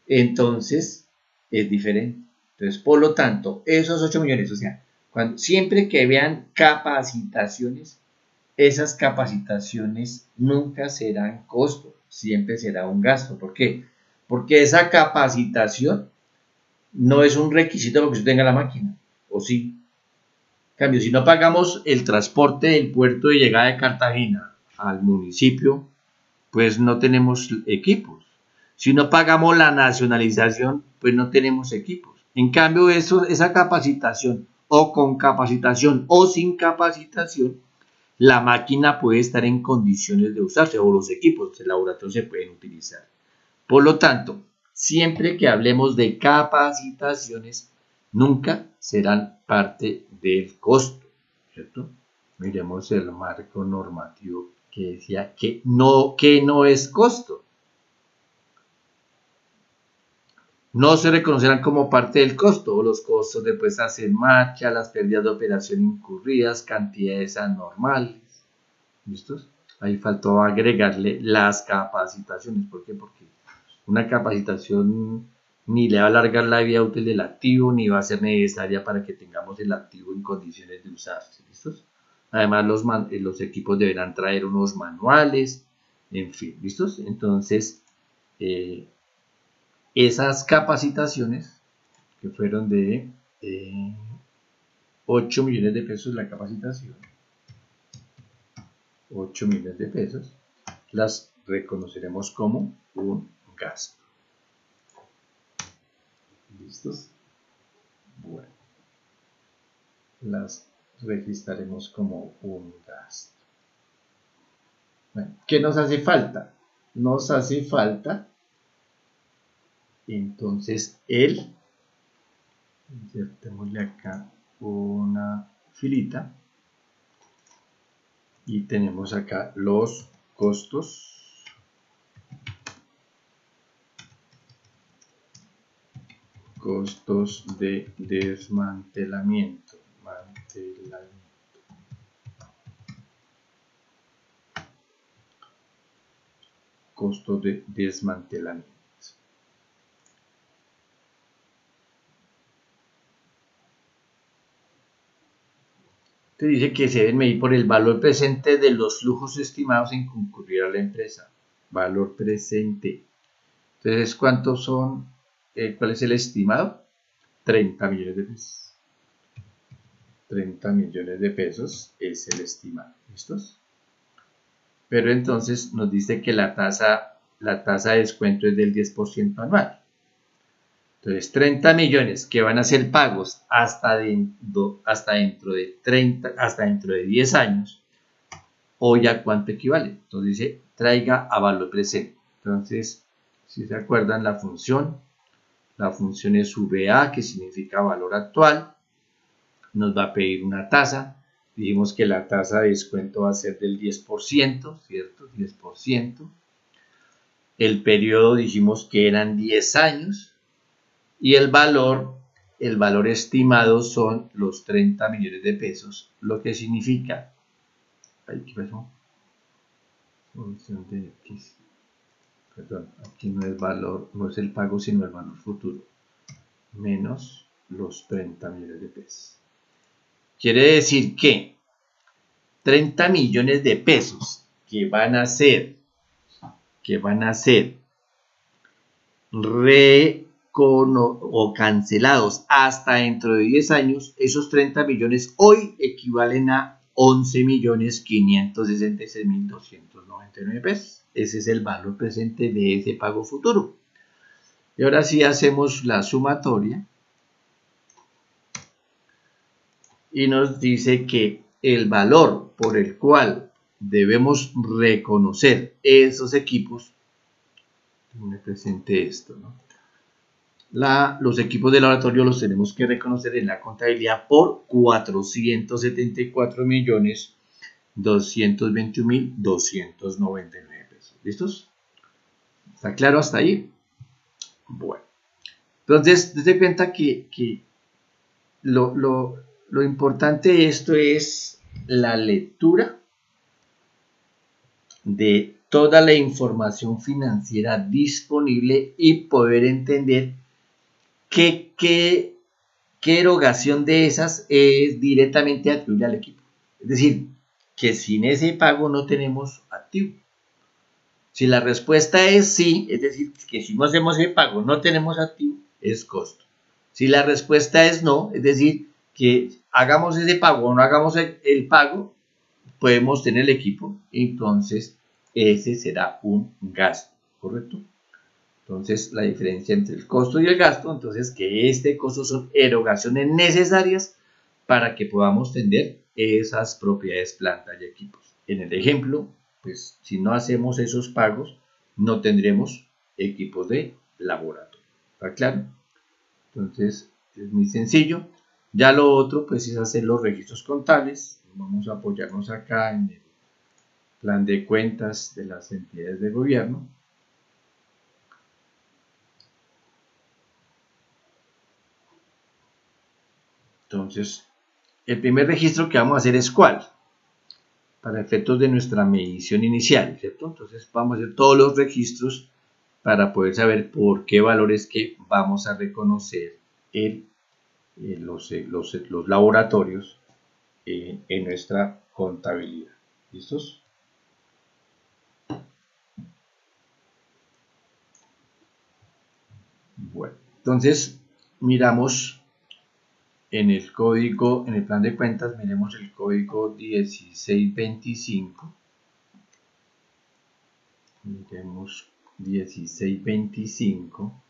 Entonces es diferente. Entonces, por lo tanto, esos 8 millones, o sea, siempre que vean capacitaciones, esas capacitaciones nunca serán costo, siempre será un gasto. ¿Por qué? Porque esa capacitación no es un requisito para que usted tenga la máquina, ¿o sí? En cambio, si no pagamos el transporte del puerto de llegada de Cartagena al municipio, pues no tenemos equipos. Si no pagamos la nacionalización, pues no tenemos equipos. En cambio, esa capacitación o con capacitación o sin capacitación, la máquina puede estar en condiciones de usarse o los equipos de laboratorio se pueden utilizar. Por lo tanto, siempre que hablemos de capacitaciones, nunca serán parte del costo, ¿cierto? Miremos el marco normativo que decía que no es costo. No se reconocerán como parte del costo, o los costos de puestas en marcha, las pérdidas de operación incurridas, cantidades anormales. ¿Listos? Ahí faltó agregarle las capacitaciones. ¿Por qué? Porque una capacitación ni le va a alargar la vida útil del activo, ni va a ser necesaria para que tengamos el activo en condiciones de usarse. ¿Listos? Además, los equipos deberán traer unos manuales, en fin, ¿listos? Entonces, esas capacitaciones que fueron de 8 millones de pesos la capacitación, 8 millones de pesos, las reconoceremos como un gasto. ¿Listos? Bueno, las registraremos como un gasto. Bueno, ¿qué nos hace falta? Nos hace falta, entonces, insertémosle acá una filita y tenemos acá los costos de desmantelamiento. Costo de desmantelamiento. Te dice que se deben medir por el valor presente de los flujos estimados en concurrir a la empresa. Valor presente. Entonces, ¿cuántos son? ¿Cuál es el estimado? 30 millones de pesos. 30 millones de pesos es el estimado. ¿Listos? Pero entonces nos dice que la tasa de descuento es del 10% anual. Entonces, 30 millones que van a ser pagos hasta dentro de 10 años, hoy a cuánto equivale. Entonces dice, traiga a valor presente. Entonces, si se acuerdan la función es VA, que significa valor actual. Nos va a pedir una tasa. Dijimos que la tasa de descuento va a ser del 10%, ¿cierto? 10%. El periodo dijimos que eran 10 años. Y el valor estimado son los 30 millones de pesos, lo que significa, ¿qué pasó? Función de X. Perdón, aquí no es valor, no es el pago, sino el valor futuro, menos los 30 millones de pesos. Quiere decir que 30 millones de pesos que van a ser o cancelados hasta dentro de 10 años, esos 30 millones hoy equivalen a 11.566.299 pesos. Ese es el valor presente de ese pago futuro. Y ahora sí hacemos la sumatoria y nos dice que el valor por el cual debemos reconocer esos equipos, me presente esto, ¿no? Los equipos de laboratorio los tenemos que reconocer en la contabilidad por 474.221.299 pesos. ¿Listos? ¿Está claro hasta ahí? Bueno. Entonces, desde cuenta que lo importante de esto es la lectura de toda la información financiera disponible y poder entender qué erogación de esas es directamente atribuible al equipo. Es decir, que sin ese pago no tenemos activo. Si la respuesta es sí, es decir, que si no hacemos ese pago no tenemos activo, es costo. Si la respuesta es no, es decir, que hagamos ese pago o no hagamos el pago, podemos tener el equipo, entonces ese será un gasto, ¿correcto? Entonces, la diferencia entre el costo y el gasto, entonces que este costo son erogaciones necesarias para que podamos tener esas propiedades, plantas y equipos. En el ejemplo, pues si no hacemos esos pagos, no tendremos equipos de laboratorio. ¿Está claro? Entonces, es muy sencillo. Ya lo otro, pues es hacer los registros contables. Vamos a apoyarnos acá en el plan de cuentas de las entidades de gobierno. Entonces, el primer registro que vamos a hacer es ¿cuál? Para efectos de nuestra medición inicial, ¿cierto? Entonces vamos a hacer todos los registros para poder saber por qué valores que vamos a reconocer los laboratorios en nuestra contabilidad. ¿Listos? Bueno, entonces miramos en el código, en el plan de cuentas, miremos el código 1625. Miremos 1625.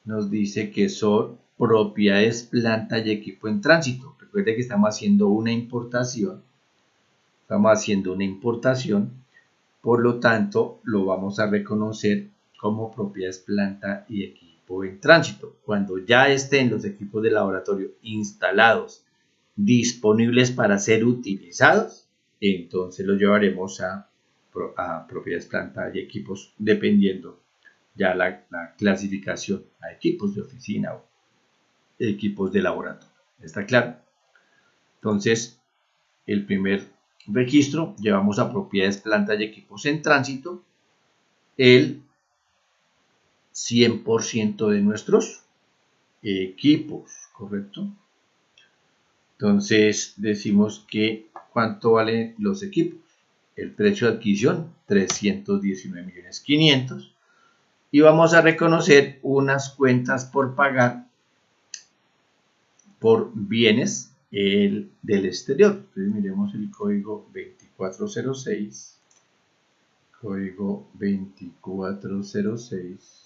Nos dice que son propiedades, planta y equipo en tránsito. Recuerde que estamos haciendo una importación. Por lo tanto, lo vamos a reconocer como propiedades, planta y equipo en tránsito. Cuando ya estén los equipos de laboratorio instalados, disponibles para ser utilizados, entonces los llevaremos a propiedades, planta y equipos, dependiendo ya la clasificación a equipos de oficina o equipos de laboratorio. ¿Está claro? Entonces, el primer registro llevamos a propiedades, planta y equipos en tránsito, el 100% de nuestros equipos, ¿correcto? Entonces decimos que ¿cuánto valen los equipos? El precio de adquisición, 319.500.000, y vamos a reconocer unas cuentas por pagar por bienes del exterior. Entonces miremos el código 2406. Código 2406.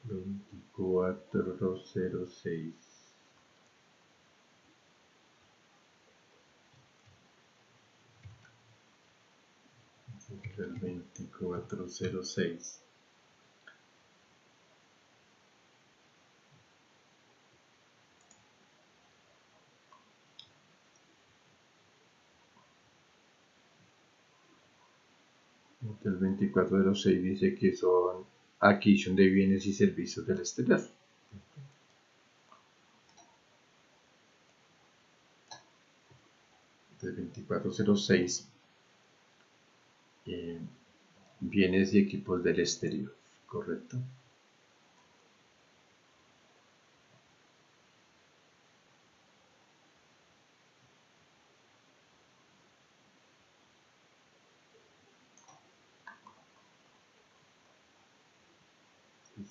2406. El 2406. El 2406 dice que son adquisición de bienes y servicios del exterior. El 2406, bienes y equipos del exterior, ¿correcto?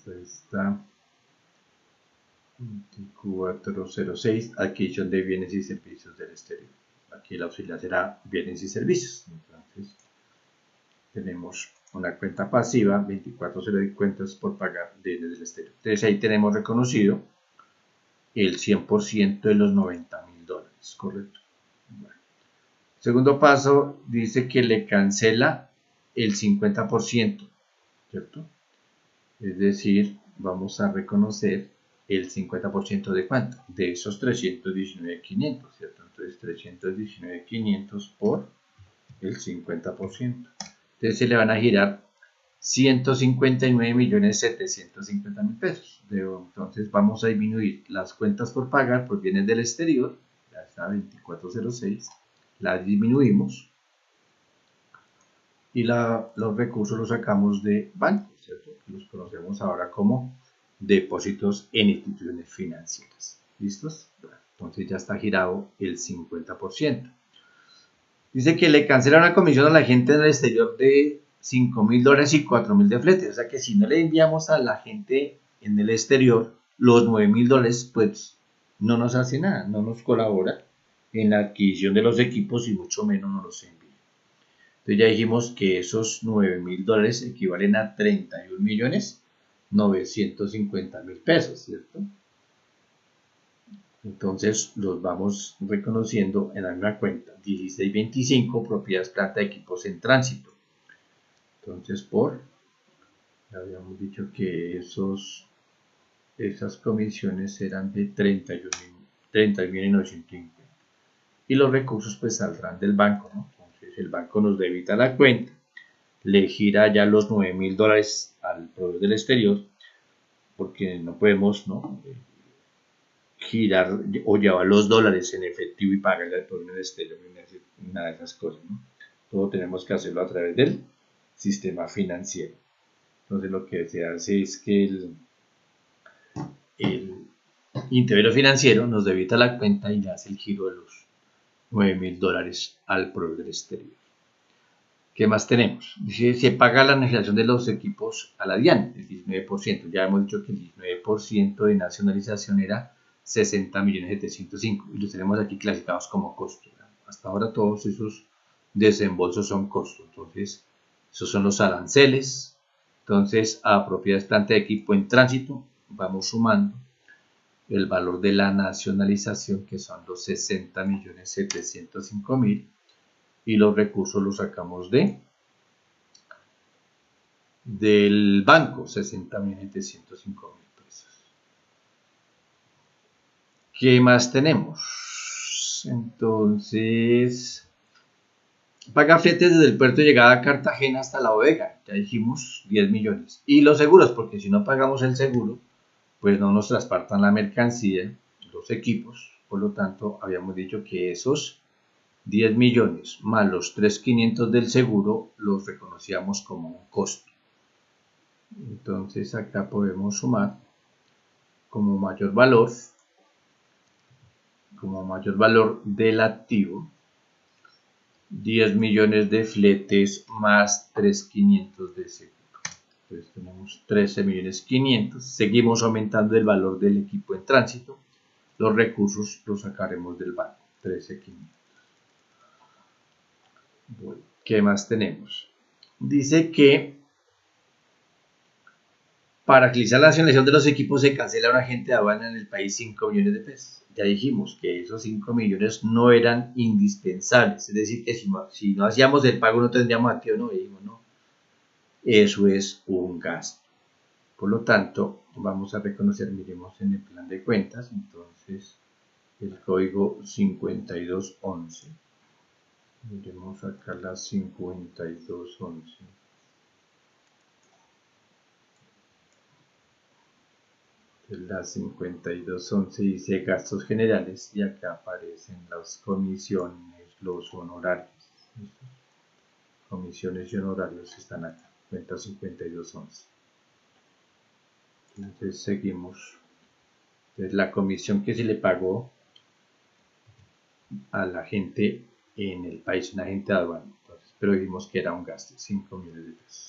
Ahí está. 2406, adquisición de bienes y servicios del exterior. Aquí la auxiliar será bienes y servicios. Entonces, tenemos una cuenta pasiva, 2406, cuentas por pagar bienes del exterior. Entonces, ahí tenemos reconocido el 100% de los $90.000, ¿correcto? Bueno. Segundo paso, dice que le cancela el 50%, ¿cierto? Es decir, vamos a reconocer el 50% de cuánto, de esos 319.500, ¿cierto? Entonces 319.500 por el 50%. Entonces se le van a girar 159.750.000 pesos. Entonces vamos a disminuir las cuentas por pagar por bienes del exterior, ya está 2406, las disminuimos y los recursos los sacamos de bancos, ¿cierto? Los conocemos ahora como depósitos en instituciones financieras. ¿Listos? Bueno, entonces ya está girado el 50%. Dice que le cancela una comisión a la gente en el exterior de $5.000 y $4.000 de flete. O sea que si no le enviamos a la gente en el exterior los $9.000, pues no nos hace nada, no nos colabora en la adquisición de los equipos y mucho menos nos los envía. Entonces ya dijimos que esos $9.000 equivalen a 31.950.000 pesos, ¿cierto? Entonces los vamos reconociendo en la misma cuenta. 1625, propiedades, planta, equipos en tránsito. Entonces habíamos dicho que esas comisiones eran de 31.950. Y los recursos pues saldrán del banco, ¿no? Entonces el banco nos debita la cuenta, le gira ya los $9.000 al proveedor del exterior, porque no podemos, ¿no?, girar o llevar los dólares en efectivo y pagarle al proveedor del exterior, nada de esas cosas, ¿no? Todo tenemos que hacerlo a través del sistema financiero. Entonces lo que se hace es que el intermediario financiero nos debita la cuenta y le hace el giro de los $9.000 al proveedor del exterior. ¿Qué más tenemos? Dice, se paga la nacionalización de los equipos a la DIAN, el 19%. Ya hemos dicho que el 19% de nacionalización era 60.705.000 y los tenemos aquí clasificados como costo. Hasta ahora todos esos desembolsos son costos. Entonces, esos son los aranceles. Entonces, a propiedades, planta de equipo en tránsito, vamos sumando el valor de la nacionalización, que son los 60.705.000, y los recursos los sacamos del banco, 60.705.000 pesos. ¿Qué más tenemos? Entonces, paga fletes desde el puerto de llegada a Cartagena hasta la bodega, ya dijimos 10 millones. Y los seguros, porque si no pagamos el seguro, pues no nos transportan la mercancía, los equipos. Por lo tanto, habíamos dicho que esos 10 millones más los 3.500 del seguro los reconocíamos como un costo. Entonces acá podemos sumar como mayor valor del activo 10 millones de fletes más 3.500 de seguro. Entonces tenemos 13.500.000. Seguimos aumentando el valor del equipo en tránsito. Los recursos los sacaremos del banco, 13.500. Bueno, ¿qué más tenemos? Dice que para agilizar la nacionalización de los equipos se cancela un agente de aduana en el país 5 millones de pesos. Ya dijimos que esos 5 millones no eran indispensables, es decir, que si no hacíamos el pago no tendríamos activo, no, dijimos, no. Eso es un gasto. Por lo tanto, vamos a reconocer, miremos en el plan de cuentas, entonces el código 5211. Miremos acá la 5211. La 5211 dice gastos generales y acá aparecen las comisiones, los honorarios. Comisiones y honorarios están acá, cuenta 5211. Entonces seguimos. Entonces la comisión que se le pagó a la gente en el país, un agente de aduana. Entonces, pero dijimos que era un gasto, 5 millones de pesos.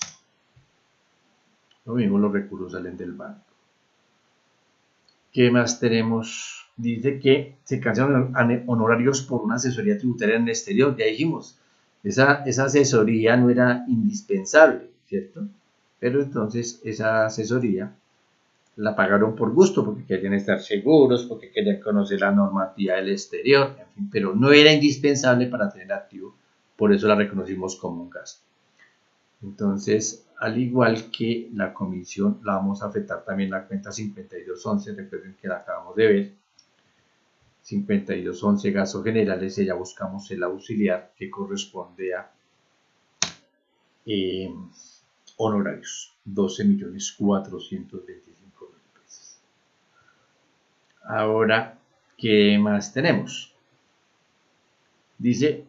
Lo mismo, los recursos salen del banco. ¿Qué más tenemos? Dice que se cancelan honorarios por una asesoría tributaria en el exterior. Ya dijimos, esa asesoría no era indispensable, ¿cierto? Pero entonces esa asesoría la pagaron por gusto, porque querían estar seguros, porque querían conocer la normativa del exterior, en fin, pero no era indispensable para tener activo, por eso la reconocimos como un gasto. Entonces, al igual que la comisión, la vamos a afectar también la cuenta 5211, recuerden que la acabamos de ver. 5211 gastos generales, y ya buscamos el auxiliar que corresponde a honorarios, 12.425.000 pesos. Ahora, ¿qué más tenemos? Dice,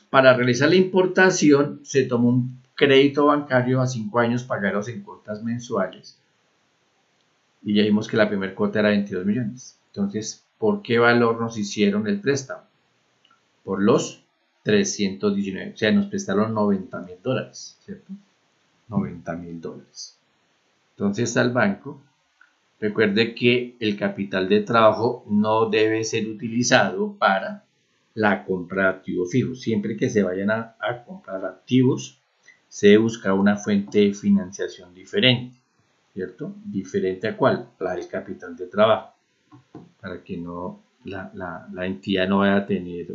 para realizar la importación se toma un crédito bancario a 5 años pagados en cuotas mensuales. Y ya vimos que la primera cuota era 22 millones. Entonces, ¿por qué valor nos hicieron el préstamo? Por los 319. O sea, nos prestaron $90.000, ¿cierto? $90.000. Entonces, al banco, recuerde que el capital de trabajo no debe ser utilizado para la compra de activos fijos. Siempre que se vayan a comprar activos, se debe buscar una fuente de financiación diferente, ¿cierto? ¿Diferente a cuál? La del capital de trabajo, para que no la entidad no vaya a tener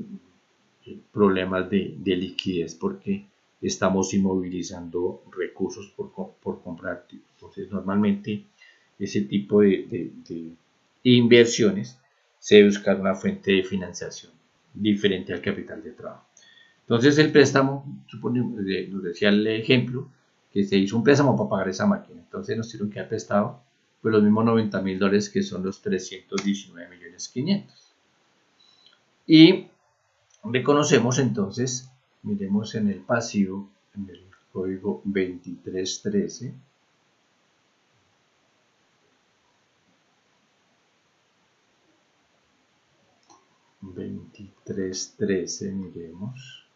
problemas de liquidez porque estamos inmovilizando recursos por comprar activos. Entonces, normalmente ese tipo de inversiones se debe buscar una fuente de financiación diferente al capital de trabajo. Entonces el préstamo, nos decía el ejemplo, que se hizo un préstamo para pagar esa máquina. Entonces nos tuvieron que haber prestado pues los mismos $90.000 que son los 319.500.000. Y reconocemos entonces, miremos en el pasivo, en el código 2313. 2313, miremos.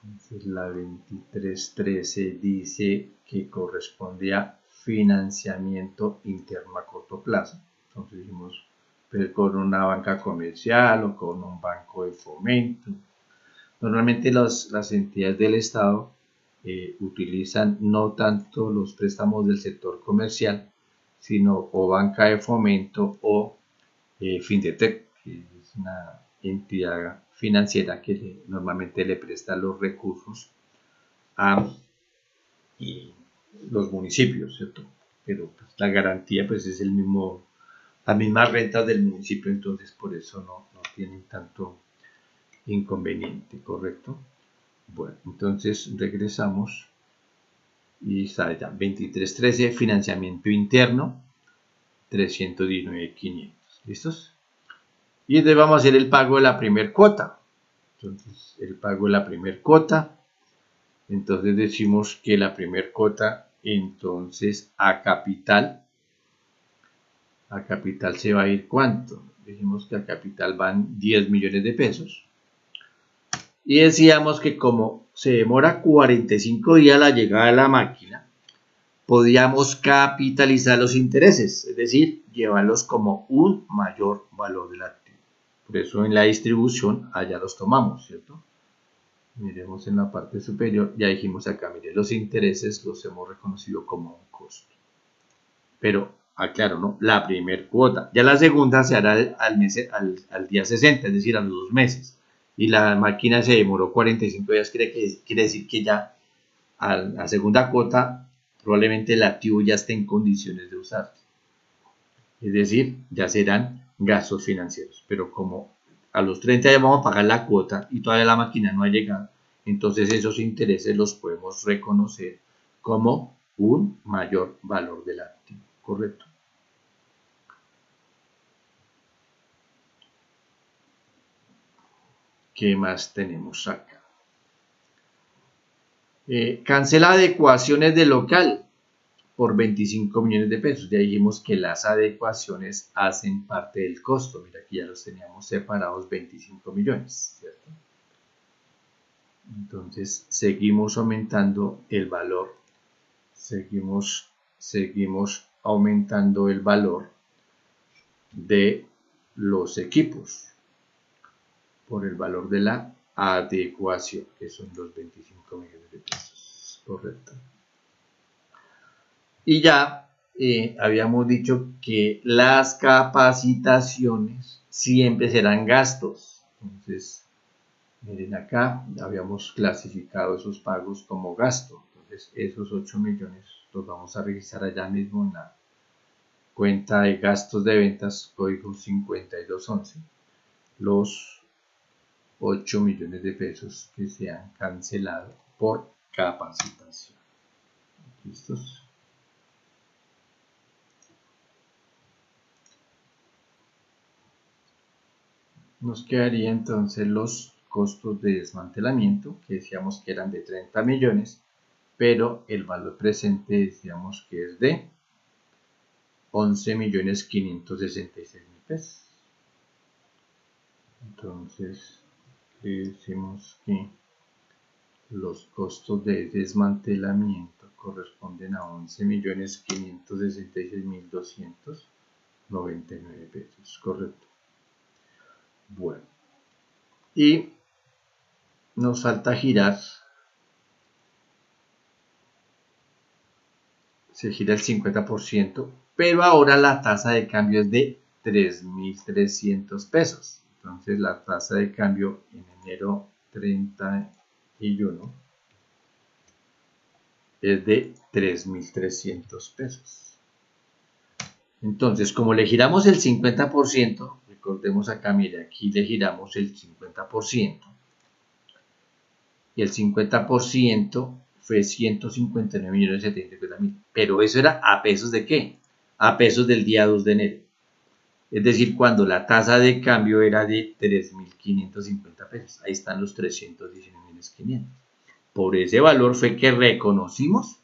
Entonces la 2313 dice que corresponde a financiamiento interno a corto plazo. Entonces dijimos, pero con una banca comercial o con un banco de fomento. Normalmente las entidades del Estado utilizan no tanto los préstamos del sector comercial, sino o banca de fomento o Findetec, que es una entidad financiera que normalmente le presta los recursos a los municipios, ¿cierto? Pero pues, la garantía pues es el mismo, las mismas rentas del municipio, entonces por eso no tienen tanto inconveniente, ¿correcto? Bueno, entonces regresamos y sale ya 2313, financiamiento interno, 319.500. ¿Listos? Y entonces vamos a hacer el pago de la primera cuota. Entonces, el pago de la primera cuota. Entonces decimos que la primera cuota, entonces a capital se va a ir ¿cuánto? Dijimos que a capital van 10 millones de pesos. Y decíamos que como se demora 45 días la llegada de la máquina, podíamos capitalizar los intereses, es decir, llevarlos como un mayor valor del activo. Por eso en la distribución allá los tomamos, ¿cierto? Miremos en la parte superior, ya dijimos acá, mire, los intereses los hemos reconocido como un costo. Pero, aclaro, ¿no? La primera cuota. Ya la segunda se hará al día 60, es decir, a los 2 meses. Y la máquina se demoró 45 días, quiere decir que ya a la segunda cuota probablemente el activo ya esté en condiciones de usarse. Es decir, ya serán gastos financieros. Pero como a los 30 ya vamos a pagar la cuota y todavía la máquina no ha llegado, entonces esos intereses los podemos reconocer como un mayor valor del activo, ¿correcto? ¿Qué más tenemos acá? Cancela adecuaciones de local por 25 millones de pesos. Ya dijimos que las adecuaciones hacen parte del costo. Mira, aquí ya los teníamos separados 25 millones, ¿cierto? Entonces seguimos aumentando el valor, seguimos aumentando el valor de los equipos por el valor de la adecuación, que son los 25 millones de pesos, correcto. Y ya habíamos dicho que las capacitaciones siempre serán gastos. Entonces, miren acá, habíamos clasificado esos pagos como gasto. Entonces, esos 8 millones los vamos a registrar allá mismo en la cuenta de gastos de ventas, código 5211. Los 8 millones de pesos que se han cancelado por capacitación. ¿Listos? Nos quedaría entonces los costos de desmantelamiento, que decíamos que eran de 30 millones, pero el valor presente decíamos que es de 11.566.000 pesos. Entonces, decimos que los costos de desmantelamiento corresponden a 11.566.299 pesos, correcto. Bueno, y nos falta girar, se gira el 50%, pero ahora la tasa de cambio es de 3.300 pesos. Entonces la tasa de cambio en enero 31 es de 3.300 pesos. Entonces, como le giramos el 50%, recordemos acá, mire, aquí le giramos el 50%, y el 50% fue 159.750.000, pero eso era a pesos de ¿qué? A pesos del día 2 de enero. Es decir, cuando la tasa de cambio era de 3.550 pesos. Ahí están los 319.500. Por ese valor fue que reconocimos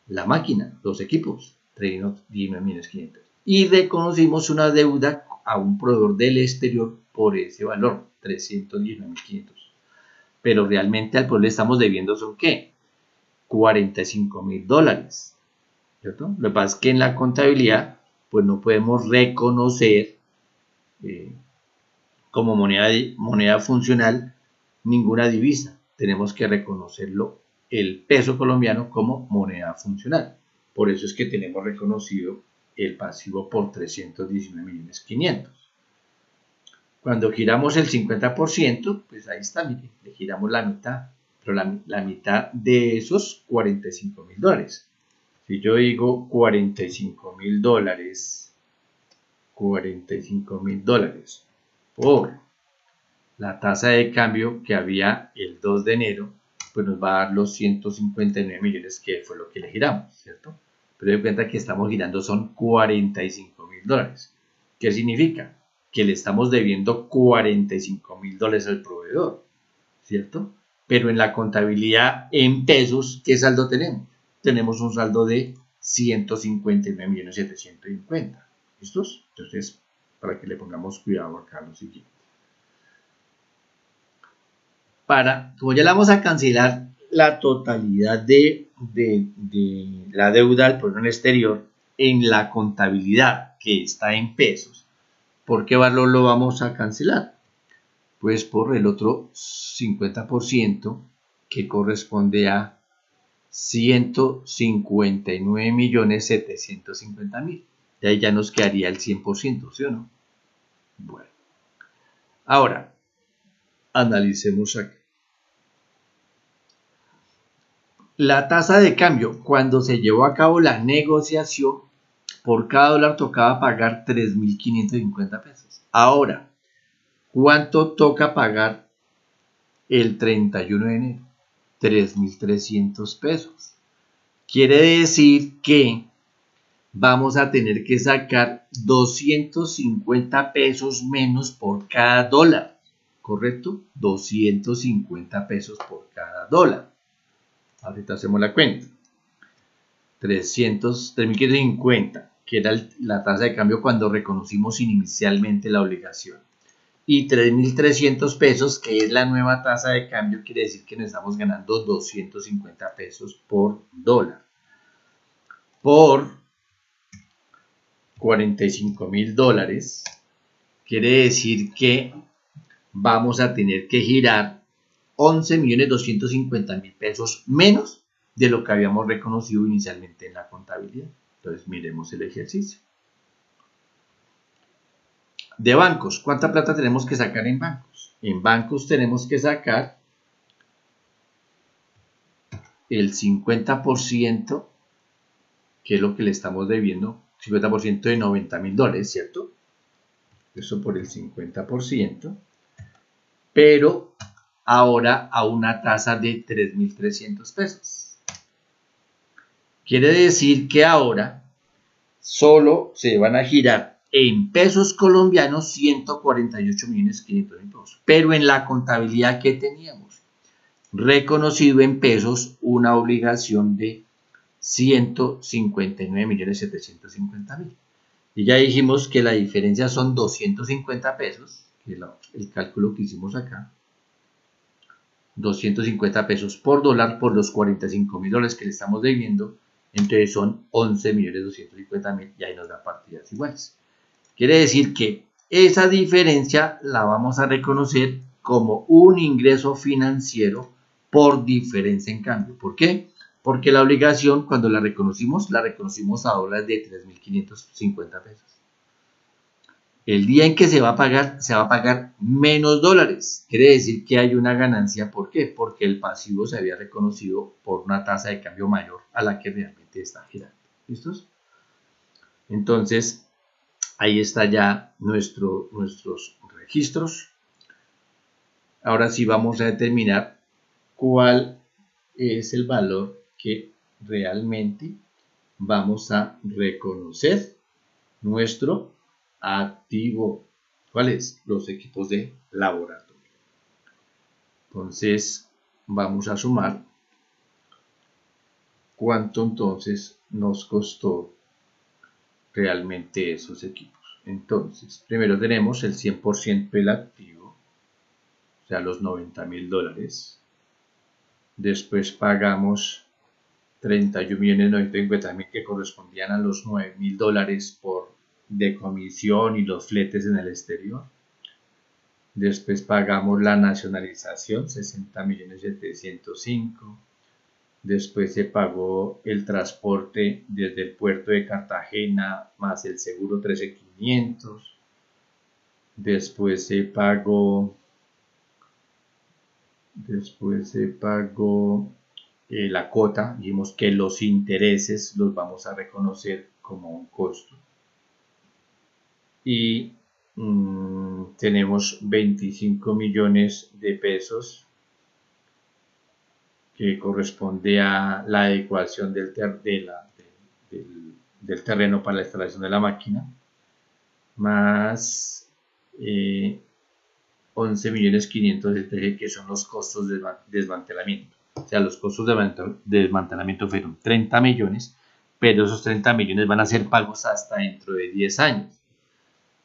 la máquina, los equipos, 319.500. Y reconocimos una deuda a un proveedor del exterior por ese valor, 319.500. pero realmente al pueblo le estamos debiendo son ¿qué? $45.000, ¿cierto? Lo que pasa es que en la contabilidad pues no podemos reconocer como moneda funcional ninguna divisa. Tenemos que reconocerlo el peso colombiano como moneda funcional. Por eso es que tenemos reconocido el pasivo por 319.500.000. Cuando giramos el 50%, pues ahí está, mire, le giramos la mitad, pero la mitad de esos $45.000. Si yo digo $45.000, $45.000 por la tasa de cambio que había el 2 de enero, pues nos va a dar los 159 millones, que fue lo que le giramos, ¿cierto? Pero de cuenta que estamos girando son $45.000. ¿Qué significa? Que le estamos debiendo $45.000 al proveedor, ¿cierto? Pero en la contabilidad en pesos, ¿qué saldo tenemos? Tenemos un saldo de 159.750.000. ¿Listos? Entonces, para que le pongamos cuidado acá lo siguiente. Como ya le vamos a cancelar la totalidad de la deuda al pueblo exterior en la contabilidad que está en pesos, ¿por qué valor lo vamos a cancelar? Pues por el otro 50% que corresponde a 159.750.000. De ahí ya nos quedaría el 100%, ¿sí o no? Bueno, ahora analicemos aquí. La tasa de cambio, cuando se llevó a cabo la negociación, por cada dólar tocaba pagar 3.550 pesos. Ahora, ¿cuánto toca pagar el 31 de enero? 3.300 pesos. Quiere decir que vamos a tener que sacar 250 pesos menos por cada dólar, ¿correcto? 250 pesos por cada dólar. Ahorita hacemos la cuenta. 3.550, que era la tasa de cambio cuando reconocimos inicialmente la obligación. Y 3.300 pesos, que es la nueva tasa de cambio, quiere decir que nos estamos ganando 250 pesos por dólar. Por $45.000, quiere decir que vamos a tener que girar 11.250.000 pesos menos de lo que habíamos reconocido inicialmente en la contabilidad. Entonces miremos el ejercicio. De bancos, ¿cuánta plata tenemos que sacar en bancos? En bancos tenemos que sacar el 50%, que es lo que le estamos debiendo, 50% de $90.000, ¿cierto? Eso por el 50%, pero ahora a una tasa de 3.300 pesos. Quiere decir que ahora solo se van a girar en pesos colombianos 148.500.000 pesos. Pero en la contabilidad que teníamos, reconocido en pesos una obligación de 159.750.000. Y ya dijimos que la diferencia son 250 pesos, que es el cálculo que hicimos acá. 250 pesos por dólar por los $45.000 que le estamos debiendo, entonces son 11.250.000 y ahí nos da partidas iguales. Quiere decir que esa diferencia la vamos a reconocer como un ingreso financiero por diferencia en cambio. ¿Por qué? Porque la obligación, cuando la reconocimos a dólares de 3.550 pesos. El día en que se va a pagar menos dólares. Quiere decir que hay una ganancia. ¿Por qué? Porque el pasivo se había reconocido por una tasa de cambio mayor a la que realmente está girando. ¿Listos? Entonces, ahí está ya nuestros registros. Ahora sí vamos a determinar cuál es el valor que realmente vamos a reconocer nuestro activo. ¿Cuáles? Los equipos de laboratorio. Entonces vamos a sumar cuánto entonces nos costó realmente esos equipos. Entonces primero tenemos el 100% del activo, sea, los $90.000. Después pagamos 31.950.000 que correspondían a los $9.000 por decomisión y los fletes en el exterior. Después pagamos la nacionalización, 60.705.000. Después se pagó el transporte desde el puerto de Cartagena más el seguro 13.500. Después se pagó la cuota. Dijimos que los intereses los vamos a reconocer como un costo. Y tenemos 25 millones de pesos que corresponde a la adecuación del terreno para la instalación de la máquina, más 11.500.000 que son los costos de desmantelamiento. O sea, los costos de desmantelamiento fueron 30 millones, pero esos 30 millones van a ser pagos hasta dentro de 10 años.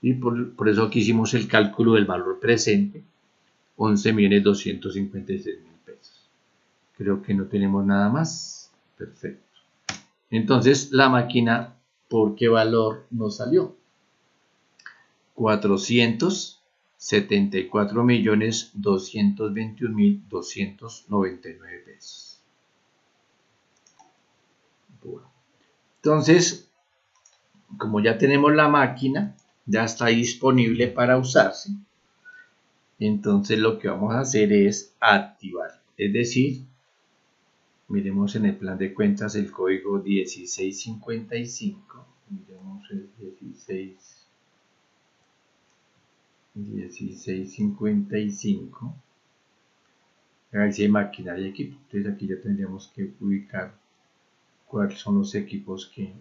Y por eso aquí hicimos el cálculo del valor presente, 11.256.000 pesos. Creo que no tenemos nada más. Perfecto. Entonces, la máquina, ¿por qué valor nos salió? 474.221.299 pesos. Bueno. Entonces, como ya tenemos la máquina, ya está disponible para usarse. Entonces lo que vamos a hacer es activar. Es decir, miremos en el plan de cuentas el código 1655. Miremos el 1655. Ahí dice maquinaria y equipo. Entonces aquí ya tendríamos que ubicar cuáles son los equipos que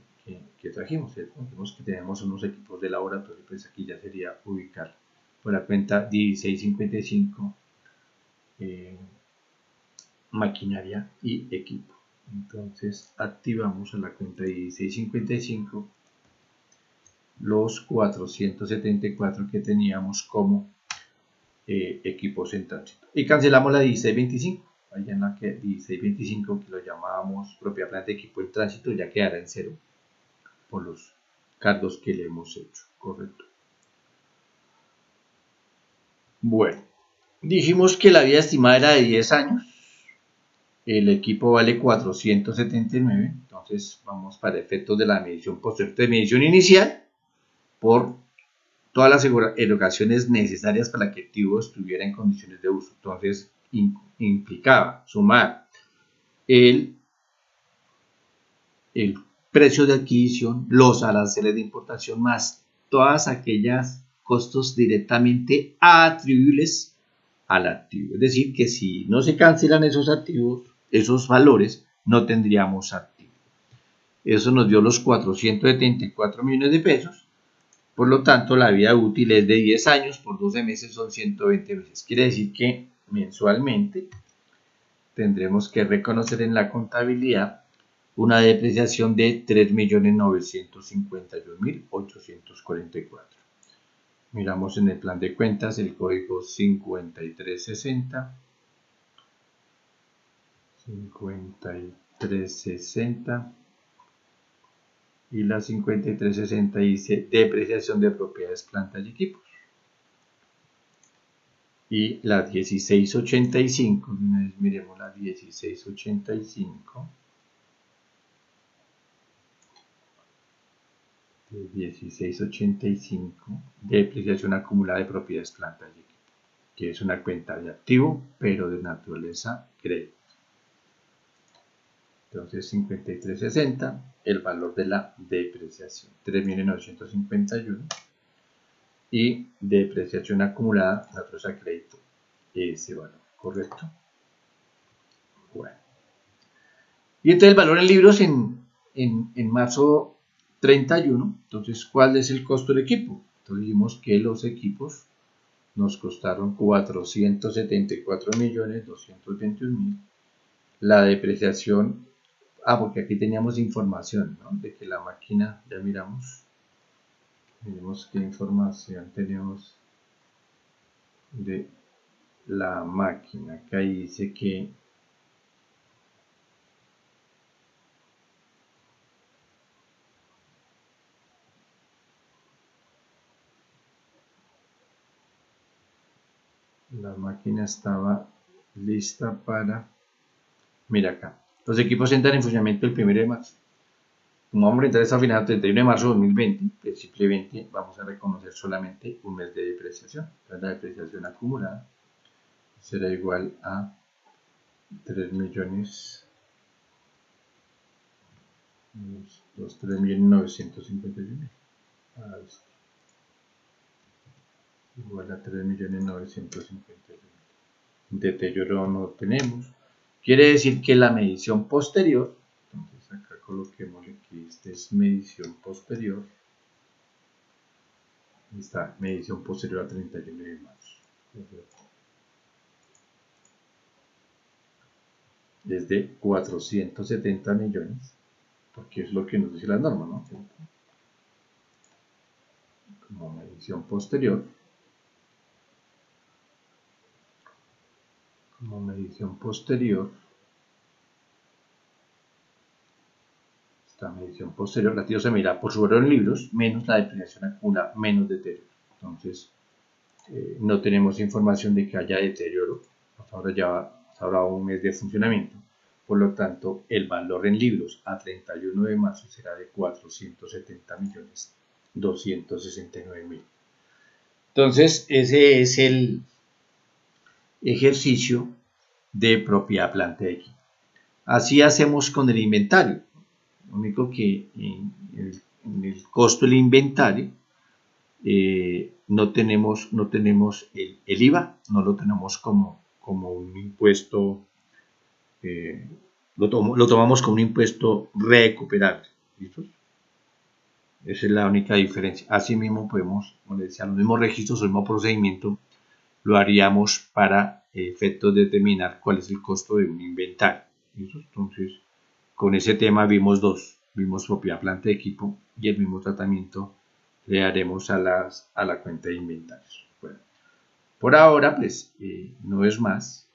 trajimos, ¿cierto? Vemos que tenemos unos equipos de laboratorio, pues aquí ya sería ubicar por la cuenta 1655 maquinaria y equipo. Entonces activamos a la cuenta 1655 los 474 que teníamos como equipos en tránsito y cancelamos la 1625. Allá en la que 1625, que lo llamábamos propiedad planta de equipo en tránsito, ya quedará en cero por los cargos que le hemos hecho, correcto. Bueno, dijimos que la vida estimada era de 10 años, el equipo vale 479, entonces vamos para efectos de la medición posterior de medición inicial por todas las erogaciones necesarias para que el activo estuviera en condiciones de uso. Entonces implicaba sumar el precio de adquisición, los aranceles de importación, más todas aquellas costos directamente atribuibles al activo. Es decir, que si no se cancelan esos activos, esos valores, no tendríamos activo. Eso nos dio los 474 millones de pesos. Por lo tanto, la vida útil es de 10 años, por 12 meses son 120 meses. Quiere decir que mensualmente tendremos que reconocer en la contabilidad una depreciación de 3.951.844. Miramos en el plan de cuentas el código 5360. 5360. Y la 5360 dice depreciación de propiedades, plantas y equipos. Y la 1685, miremos la 1685. 1685, depreciación acumulada de propiedades, plantas y equipos, que es una cuenta de activo, pero de naturaleza crédito. Entonces 5360, el valor de la depreciación, 3.951, y depreciación acumulada, naturaleza crédito, ese valor, ¿correcto? Bueno. Y entonces el valor en libros en marzo 31, entonces, ¿cuál es el costo del equipo? Entonces dijimos que los equipos nos costaron 474.221.000. La depreciación, porque aquí teníamos información, ¿no? De que la máquina, ya miramos qué información tenemos de la máquina. Acá dice que la máquina estaba lista para... Mira acá. Los equipos entran en funcionamiento el 1 de marzo. Como vamos a entrar esta final 31 de marzo de 2020, pues simplemente vamos a reconocer solamente un mes de depreciación. Entonces la depreciación acumulada será igual a 3 millones, los 3.951.000. Igual a 3.951.000. Deterioro no tenemos. Quiere decir que la medición posterior, entonces acá coloquémosle que esta es medición posterior. Esta medición posterior a 31 de marzo. Es de 470 millones, porque es lo que nos dice la norma, ¿no? Como medición posterior. Como medición posterior. Esta medición posterior, la se mira por su valor en libros, menos la depreciación acumula, menos deterioro. Entonces, no tenemos información de que haya deterioro. Hasta ahora un mes de funcionamiento. Por lo tanto, el valor en libros a 31 de marzo será de 470.269.000. Entonces, ese es el ejercicio de propiedad, planta y equipo. Así hacemos con el inventario. Lo único que en el costo del inventario no tenemos el IVA, no lo tenemos como un impuesto, lo tomamos como un impuesto recuperable. ¿Listo? Esa es la única diferencia. Asimismo podemos, como les decía, los mismos registros, el mismo procedimiento, lo haríamos para efectos de determinar cuál es el costo de un inventario. ¿Listo? Entonces, con ese tema vimos dos. Vimos propiedad, planta y equipo, y el mismo tratamiento le daremos a la cuenta de inventarios. Bueno, por ahora, pues, no es más.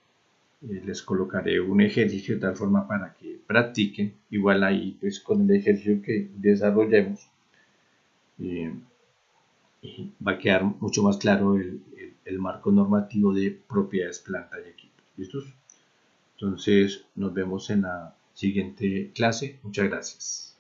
Les colocaré un ejercicio de tal forma para que practiquen. Igual ahí, pues, con el ejercicio que desarrollemos, va a quedar mucho más claro el marco normativo de propiedades, planta y equipos. ¿Listos? Entonces, nos vemos en la siguiente clase. Muchas gracias.